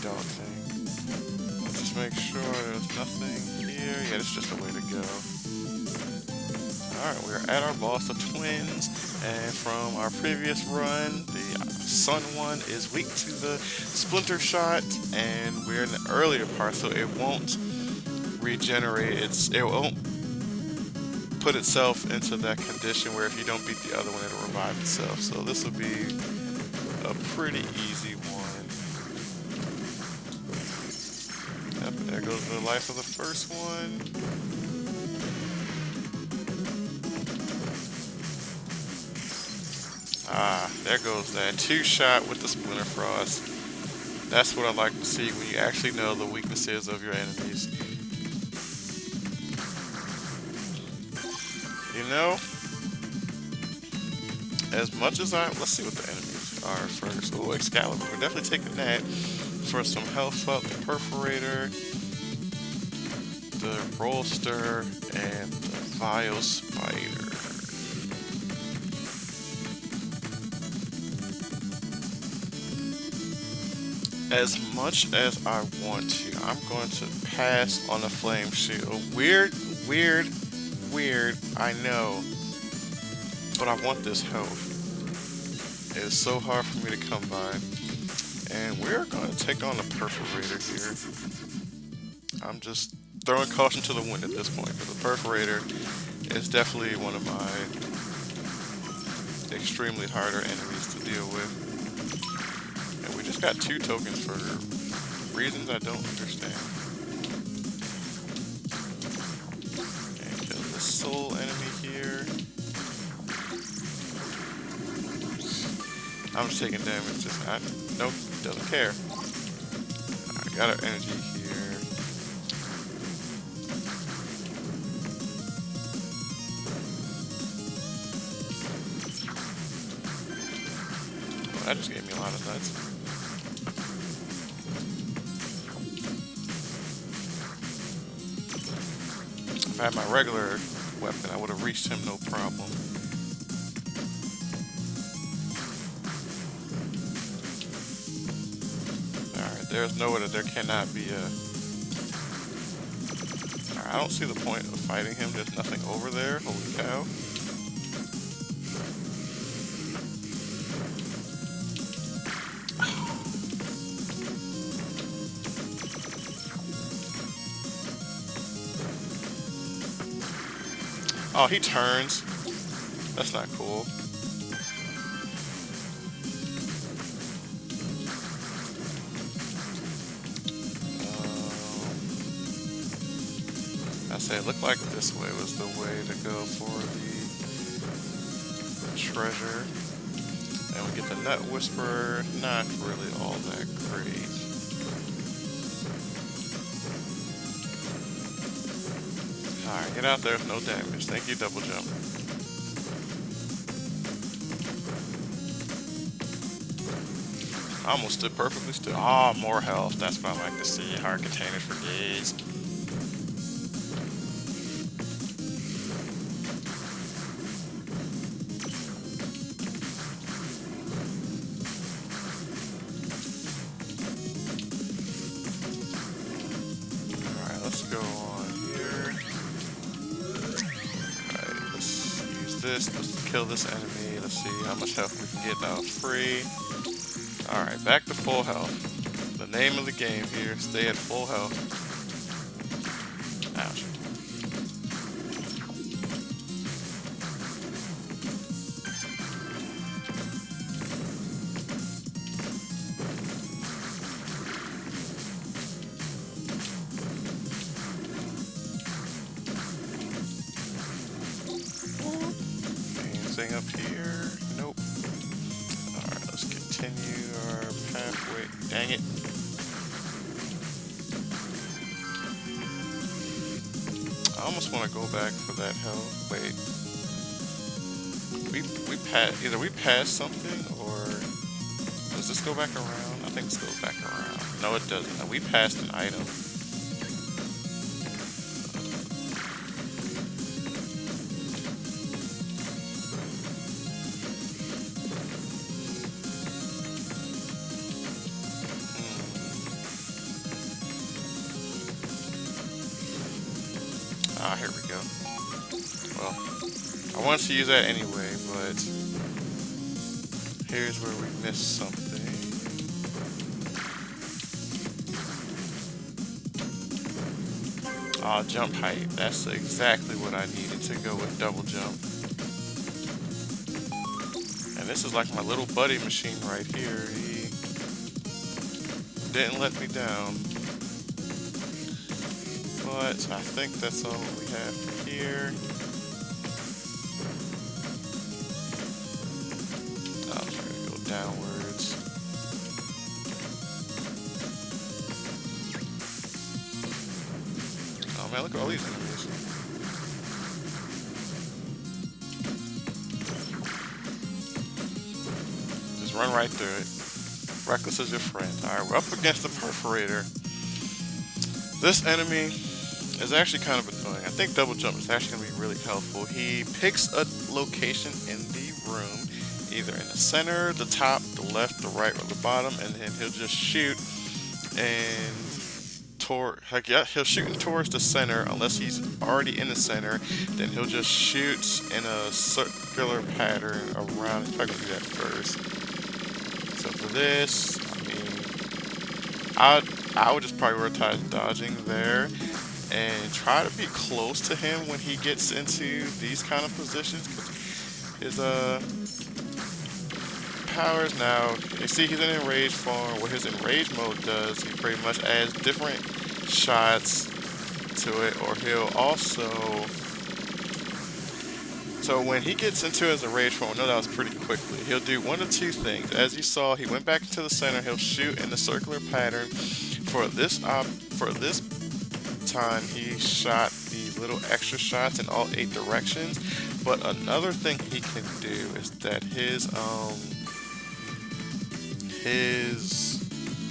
Dog thing. Let's just make sure there's nothing here. Yeah, it's just a way to go. Alright, we're at our boss, the Twins, and from our previous run, the Sun one is weak to the Splinter Shot, and we're in the earlier part, so it won't regenerate. It won't put itself into that condition where if you don't beat the other one, it'll revive itself. So this will be a pretty easy one. Yep, and there goes the life of the first one. Ah, there goes that. Two shot with the Splinter Frost. That's what I like to see when you actually know the weaknesses of your enemies. You know, as much as let's see what the enemies are first. Oh, Excalibur. We're definitely taking that for some health up. The Perforator, the Rollster, and the Vile Spider. As much as I want to, I'm going to pass on the Flame Shield. Weird, weird, weird, I know. But I want this health. It is so hard for me to come by. And we're going to take on the Perforator here. I'm just throwing caution to the wind at this point, because the Perforator is definitely one of my extremely harder enemies to deal with. And we just got 2 tokens for reasons I don't understand. And kill this soul enemy here. I'm just taking damage. Nope, doesn't care. I got our energy here. Well, that just gave me a lot of nuts. If I had my regular weapon, I would have reached him no problem. There's nowhere that there cannot be a... I don't see the point of fighting him. There's nothing over there. Holy cow. Oh, he turns. That's not cool. It looked like this way was the way to go for the treasure. And we get the Nut Whisperer, not really all that great. Alright, get out there with no damage. Thank you, Double Jump. I almost stood perfectly still. Ah, more health. That's what I like to see. Heart containers for days. Let's kill this enemy. Let's see how much health we can get now. Free. Alright, back to full health. The name of the game here, stay at full health. Ouch. Up here. Nope. Alright, let's continue our pathway. Dang it. I almost want to go back for that health. Wait. We passed, either we passed something or does this go back around? I think this goes back around. No, it doesn't. No, we passed an item. Ah, here we go. Well, I wanted to use that anyway, but here's where we missed something. Ah, jump height. That's exactly what I needed to go with double jump. And this is like my little buddy machine right here. He didn't let me down. But I think that's all we have here. man, look at all these enemies. Just run right through it. Reckless is your friend. Alright, we're up against the Perforator. This enemy is actually kind of annoying. I think double jump is actually going to be really helpful. He picks a location in the room, either in the center, the top, the left, the right, or the bottom, and then he'll just shoot and he'll shoot towards the center unless he's already in the center. Then he'll just shoot in a circular pattern around. If I can do that first. So for this, I would just prioritize dodging there and try to be close to him when he gets into these kind of positions, because his powers now, you see he's in enraged form. What his enraged mode does, he pretty much adds different shots to it, or he'll also, so when he gets into his enraged form, no, that was pretty quickly, he'll do one of two things. As you saw, he went back into the center, he'll shoot in the circular pattern. For this time, he shot the little extra shots in all 8 directions. But another thing he can do is that his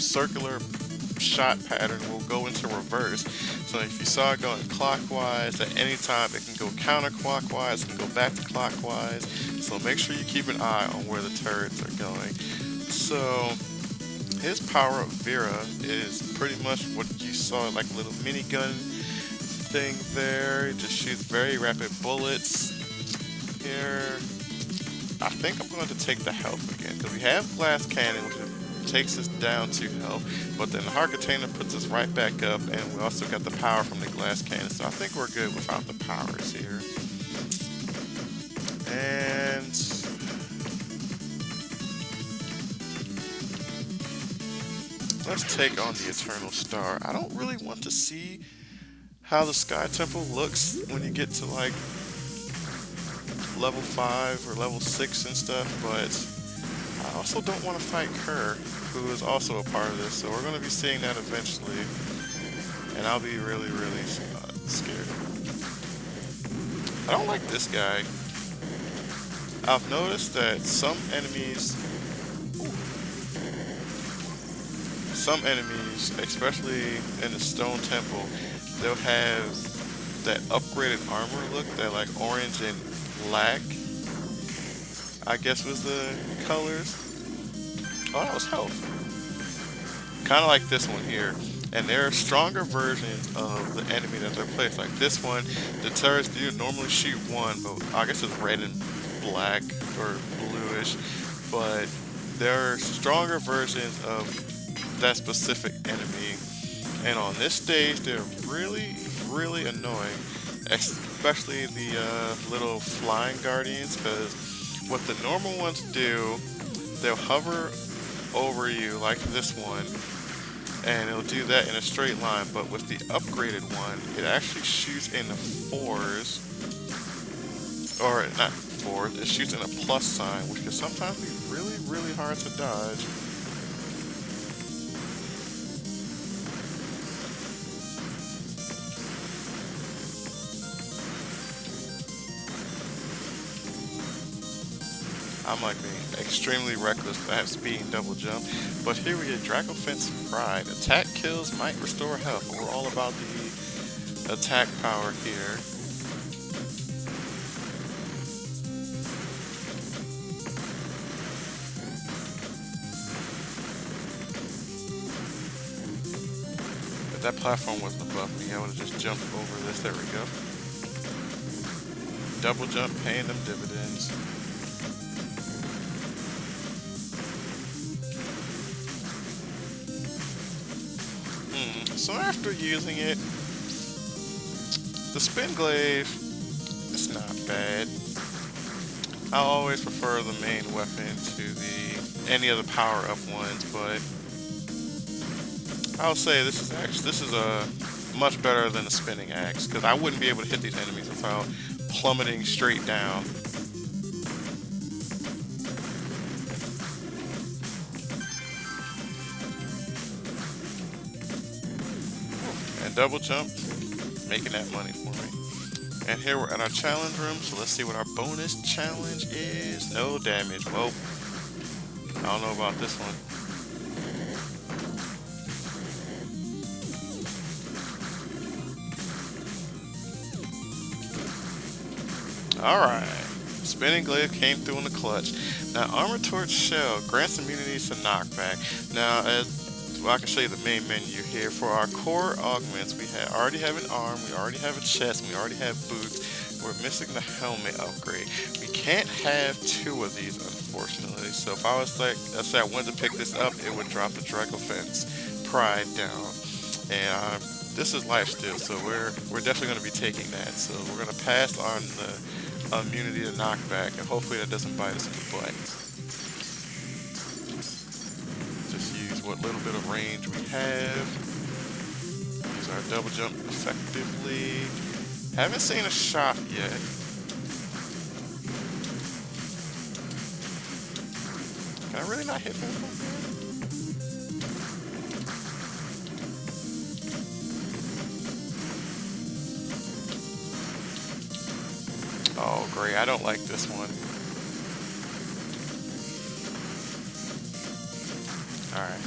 circular shot pattern will go into reverse. So if you saw it going clockwise, at any time it can go counterclockwise, it can go back to clockwise. So make sure you keep an eye on where the turrets are going. So his power of Vera is pretty much what you saw, like a little minigun thing there. It just shoots very rapid bullets. Here, I think I'm going to take the health again, because we have Glass Cannon, which takes us down to health, but then the Heart Container puts us right back up, and we also got the power from the Glass Cannon, so I think we're good without the powers here. And let's take on the Eternal Star. I don't really want to see how the Sky Temple looks when you get to like level 5 or level 6 and stuff, but I also don't want to fight Kerr, who is also a part of this, so we're going to be seeing that eventually, and I'll be really, really scared. I don't like this guy. I've noticed that some enemies, especially in the Stone Temple, they'll have that upgraded armor look, that like orange and black, I guess was the colors. Oh, that was health. Kind of like this one here. And there are stronger versions of the enemy that they're placed. Like this one, the turrets do normally shoot one, but I guess it's red and black or bluish. But there are stronger versions of that specific enemy. And on this stage, they're really, really annoying. Especially the little flying guardians, because what the normal ones do, they'll hover over you like this one, and it'll do that in a straight line, but with the upgraded one, it actually shoots in the 4s, or not 4s, it shoots in a plus sign, which can sometimes be really, really hard to dodge. I'm like being extremely reckless, I have speed and double jump. But here we get Dracofen's Pride. Attack kills, might restore health. We're all about the attack power here. If that platform wasn't above me, I would have just jumped over this. There we go. Double jump, paying them dividends. So after using it, the Spin Glaive, it's not bad. I always prefer the main weapon to any of the power-up ones, but I'll say this is much better than the Spinning Axe, because I wouldn't be able to hit these enemies without plummeting straight down. And double jump. making that money for me. And here we're at our challenge room, so let's see what our bonus challenge is. No damage. Well, I don't know about this one. Alright. Spinning Glaive came through in the clutch. Now, Armor Torch Shell grants immunities to knockback. Now, I can show you the main menu here. For our core augments, we already have an arm, we already have a chest, we already have boots. We're missing the helmet upgrade. We can't have two of these, unfortunately. So if I was like, let's say I wanted to pick this up, it would drop the Dracofence Pride down. And this is lifesteal, so we're definitely going to be taking that. So we're going to pass on the immunity to knockback, and hopefully that doesn't bite us in the butt. Just use what little bit of range we have. Use our double jump effectively. Haven't seen a shot yet. Can I really not hit him from here? Oh, great. I don't like this one. Alright.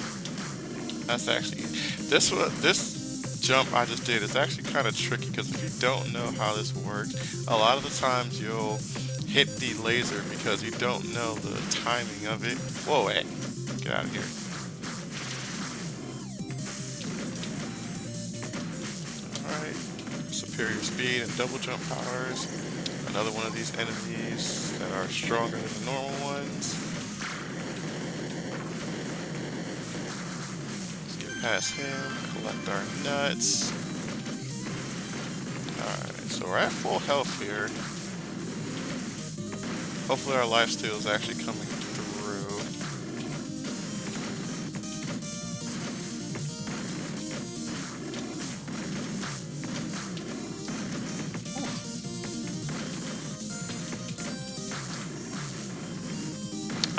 That's actually... This jump I just did is actually kind of tricky, because if you don't know how this works, a lot of the times you'll hit the laser because you don't know the timing of it. Whoa, hey. Get out of here. Alright. Superior speed and double jump powers. Another one of these enemies that are stronger than the normal ones. Let's get past him, collect our nuts. Alright, so we're at full health here. Hopefully our lifesteal is actually coming through.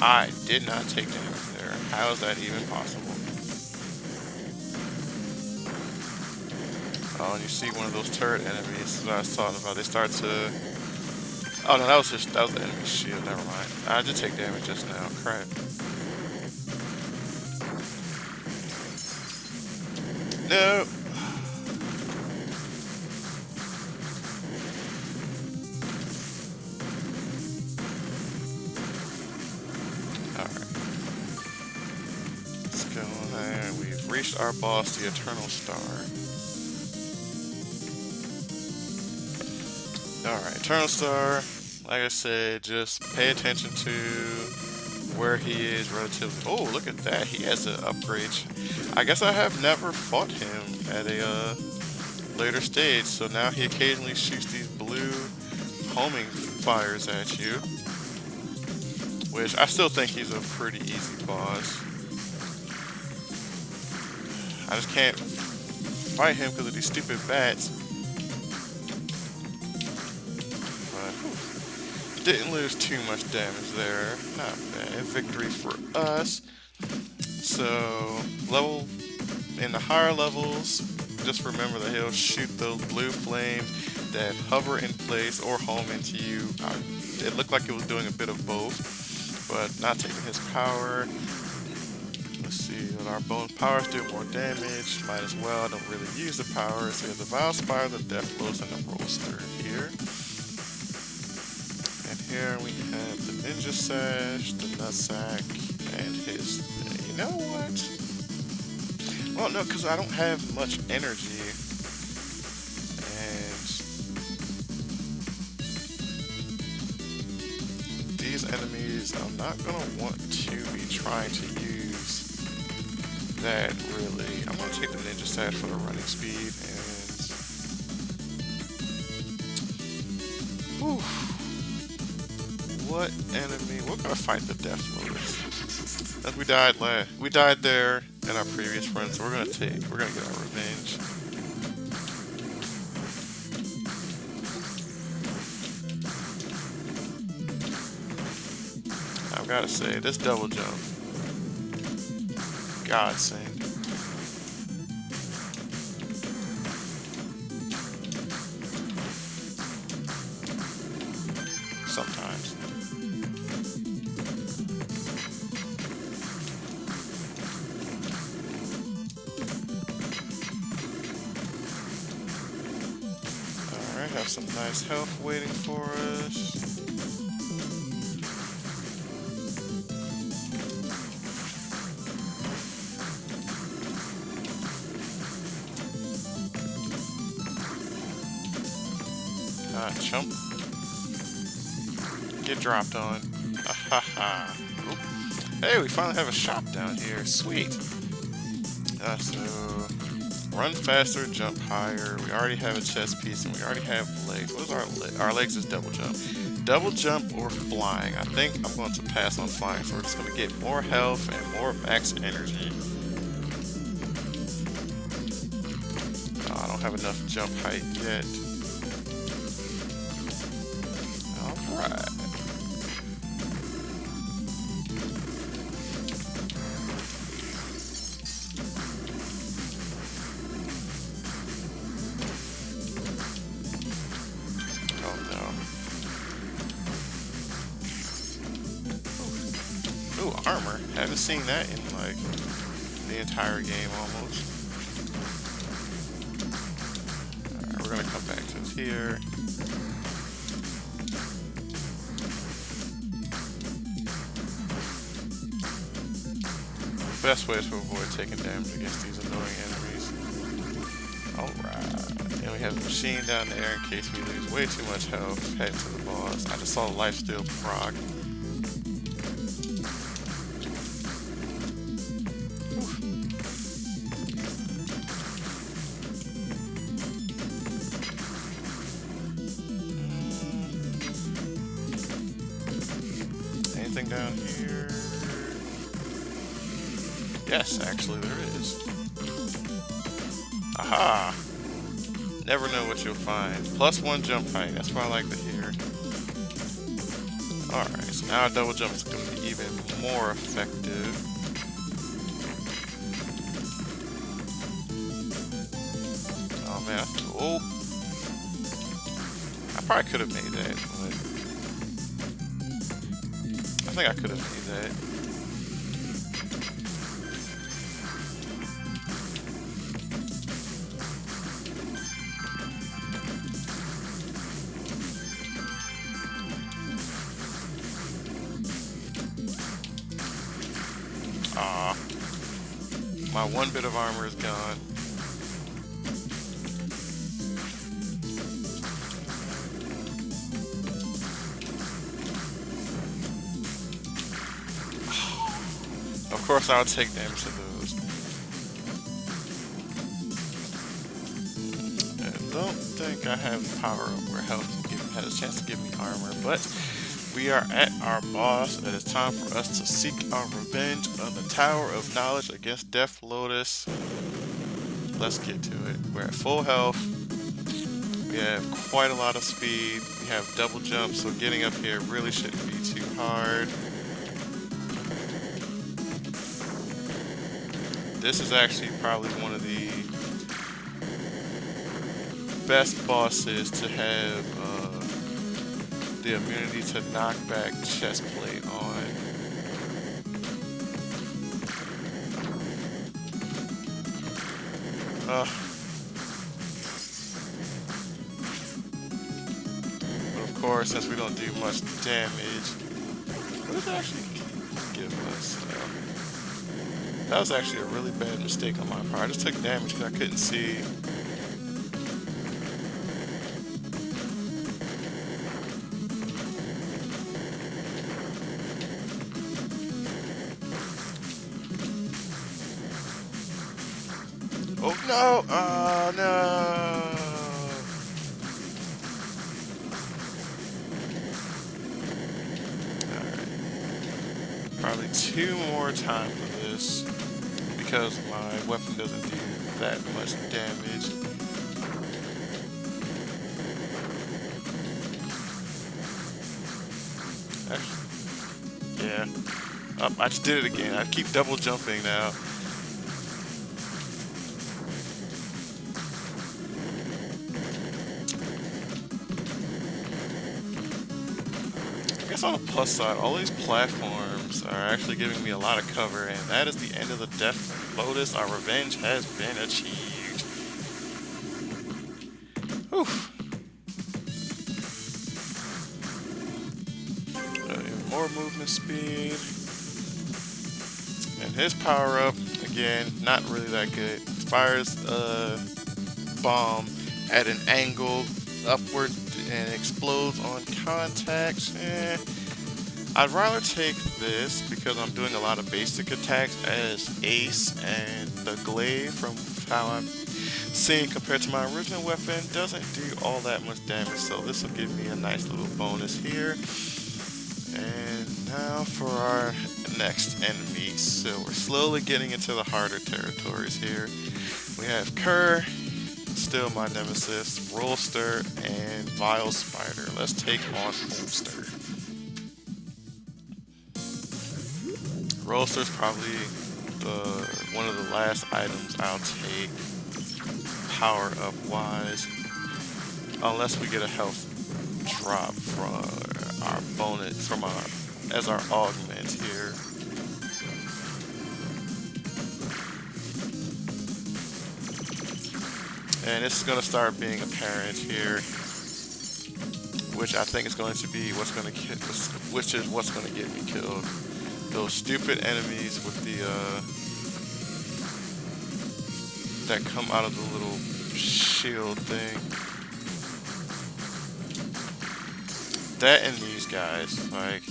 I did not take damage there. How is that even possible? Oh, and you see one of those turret enemies that I was talking about. They start to... Oh no, that was the enemy shield. Never mind. I did take damage just now. Crap. No. And we've reached our boss, the Eternal Star. Alright, Eternal Star, like I said, just pay attention to where he is relatively... Oh, look at that, he has an upgrade. I guess I have never fought him at a later stage, so now he occasionally shoots these blue homing fires at you. Which, I still think he's a pretty easy boss. I just can't fight him because of these stupid bats. But didn't lose too much damage there. Not bad. Victory for us. So in the higher levels, just remember that he'll shoot those blue flames that hover in place or home into you. It looked like it was doing a bit of both, but not taking his power. Let's see, with our bone powers do more damage. Might as well. I don't really use the power. So the Vile Spire, the Death Blows, and the Roaster here. And here we have the Ninja Sash, the Nutsack, and his... You know what? Well, no, because I don't have much energy. And these enemies, I'm not going to want to be trying to use that, really. I'm going to take the Ninja Sash for the running speed, and... Whew. What enemy? We're going to fight the Death Lotus. As we died there in our previous run, so we're gonna get our revenge. I've gotta say, this double jump, godsend. some nice health waiting for us. Chump. Get dropped on. Ahaha. Hey, we finally have a shop down here. Sweet. So, run faster, jump higher. We already have a chest piece, and we already have legs. What is our legs? Our legs is double jump. Double jump or flying. I think I'm going to pass on flying, so we're just going to get more health and more max energy. Oh, I don't have enough jump height yet. Alright. Oh no. Ooh, armor. Haven't seen that in like the entire game almost. Alright, we're gonna come back to this here. Best way is to avoid taking damage against these annoying enemies. Alright. And we have the machine down there in case we lose way too much health heading to the boss. I just saw the lifesteal proc. Anything down here? Yes, actually there is. Aha! Never know what you'll find. +1 jump height, that's what I like to hear. Alright, so now double jump is going to be even more effective. Oh man, oh! I probably could have made that, but I think I could have made that. Aw. My one bit of armor is gone. Of course I'll take damage to those. And don't think I have power up where health has a chance to give me armor, but we are at our boss, and it's time for us to seek our revenge on the Tower of Knowledge against Death Lotus. Let's get to it. We're at full health. We have quite a lot of speed. We have double jump, so getting up here really shouldn't be too hard. This is actually probably one of the best bosses to have the immunity to knockback chest plate on. But of course, since we don't do much damage, what does it actually give us? That was actually a really bad mistake on my part. I just took damage because I couldn't see. Oh no! Oh no! Alright. Probably 2 more times for this because my weapon doesn't do that much damage. Actually, yeah. I just did it again. I keep double jumping now. I guess on the plus side, all these platforms are actually giving me a lot of cover, and that is the end of the Death Lotus. Our revenge has been achieved. Whew. more movement speed. And his power up, again, not really that good. Fires a bomb at an angle upward and explodes on contact. I'd rather take this because I'm doing a lot of basic attacks as Ace, and the glaive from how I'm seeing compared to my original weapon doesn't do all that much damage, so this will give me a nice little bonus here. And now for our next enemy. So we're slowly getting into the harder territories here. We have Kerr, still my nemesis, Rolster, and Vile Spider. Let's take on Rolster. Rolster's probably one of the last items I'll take power up wise, unless we get a health drop from our bonus as our augment here. And this is going to start being apparent here, which I think is going to be what's going to get me killed. Those stupid enemies with the that come out of the little shield thing. That and these guys, like,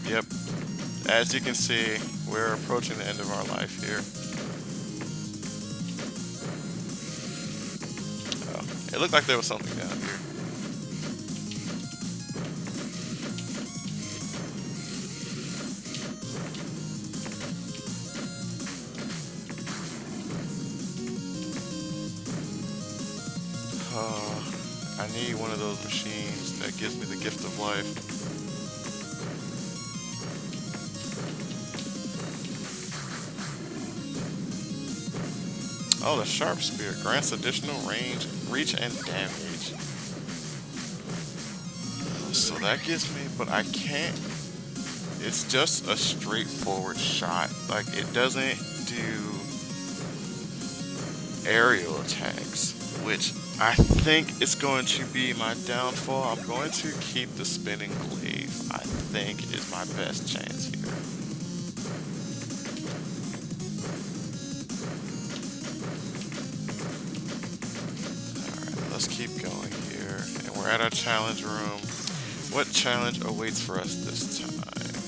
yep. As you can see, we're approaching the end of our life here. Oh, it looked like there was something down here. I need one of those machines that gives me the gift of life. Oh, the Sharp Spear grants additional range, reach, and damage. So that gives me, but I can't. It's just a straightforward shot. Like, it doesn't do aerial attacks, which I think is going to be my downfall. I'm going to keep the spinning glaive. I think is my best chance here. Alright, let's keep going here. And we're at our challenge room. What challenge awaits for us this time?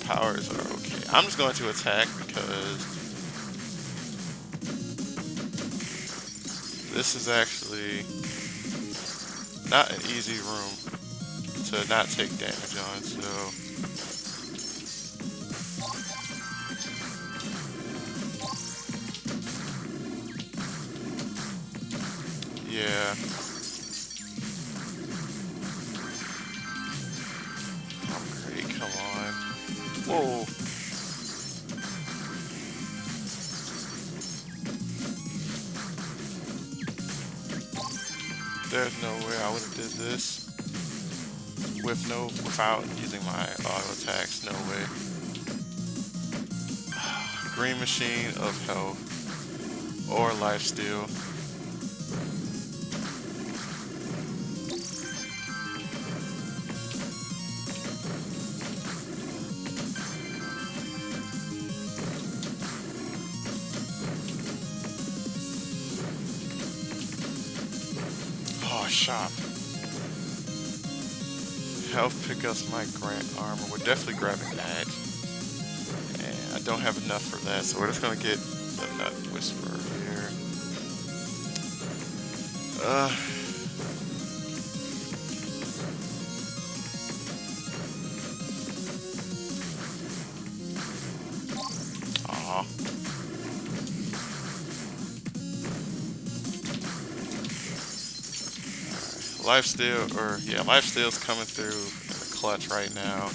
Powers are okay. I'm just going to attack because this is actually not an easy room to not take damage on, so yeah. Alright, come on. Whoa. There's no way I would have did this without using my auto attacks. No way. Green Machine of Health or Lifesteal. Shop. Health pickups might grant armor. We're definitely grabbing that. And I don't have enough for that, so we're just gonna get the Nut Whisperer here. Aw. Lifesteal's coming through in the clutch right now.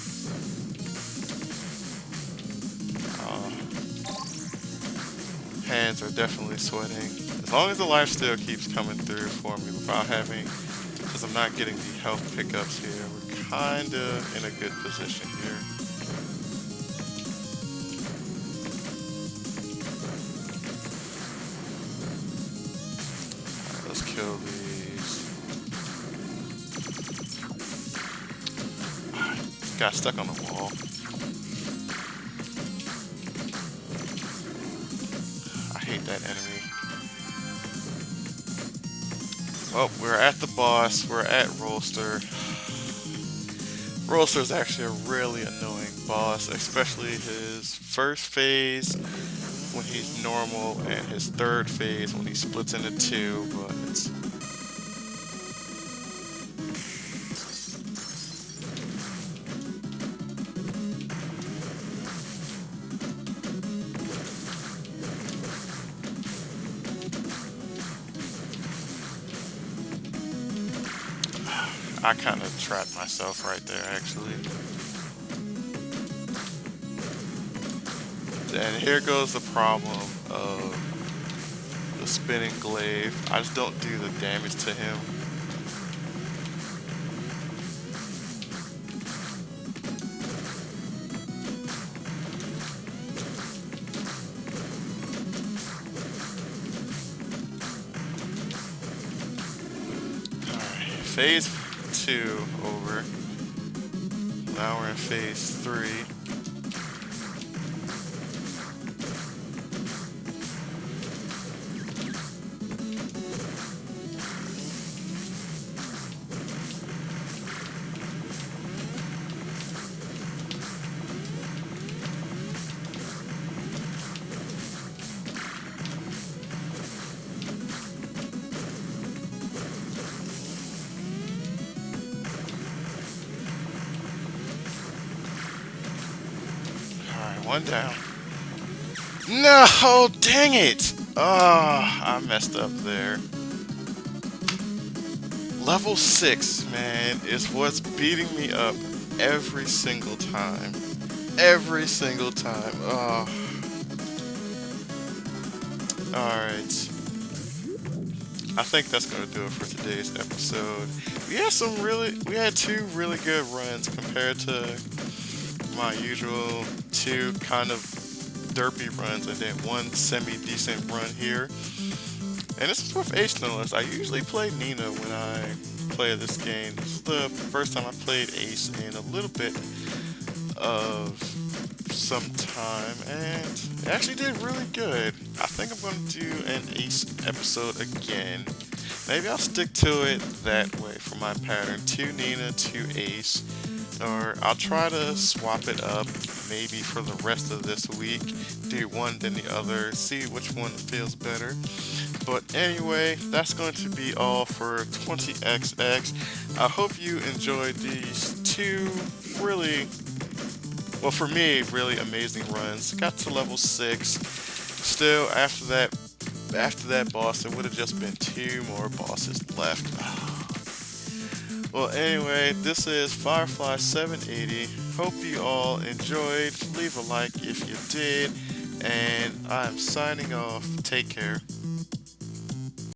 Hands are definitely sweating. As long as the Lifesteal keeps coming through for me without having, because I'm not getting the health pickups here, we're kinda in a good position here. Alright, let's kill these. Got stuck on the wall. I hate that enemy. Oh, we're at the boss. We're at Rolster. Rolster is actually a really annoying boss, especially his first phase when he's normal and his third phase when he splits into two, but I kind of trapped myself right there, actually. And here goes the problem of the spinning glaive. I just don't do the damage to him. Alright, phase 2 over. Now we're in phase 3. One down. No, dang it! Oh, I messed up there. Level 6, man, is what's beating me up every single time. Every single time. Oh. Alright. I think that's gonna do it for today's episode. We had two really good runs compared to my usual two kind of derpy runs and then one semi-decent run here. And this is with Ace no less. I usually play Nina when I play this game. This is the first time I played Ace in a little bit of some time, and it actually did really good. I think I'm going to do an Ace episode again. Maybe I'll stick to it that way for my pattern. 2 Nina, 2 Ace. Or I'll try to swap it up maybe for the rest of this week. Do one then the other. See which one feels better. But anyway, that's going to be all for 20XX. I hope you enjoyed these two really, well for me, really amazing runs. Got to level 6. Still, after that boss, it would have just been 2 more bosses left. Well, anyway, this is Firefly 780. Hope you all enjoyed. Leave a like if you did. And I'm signing off. Take care.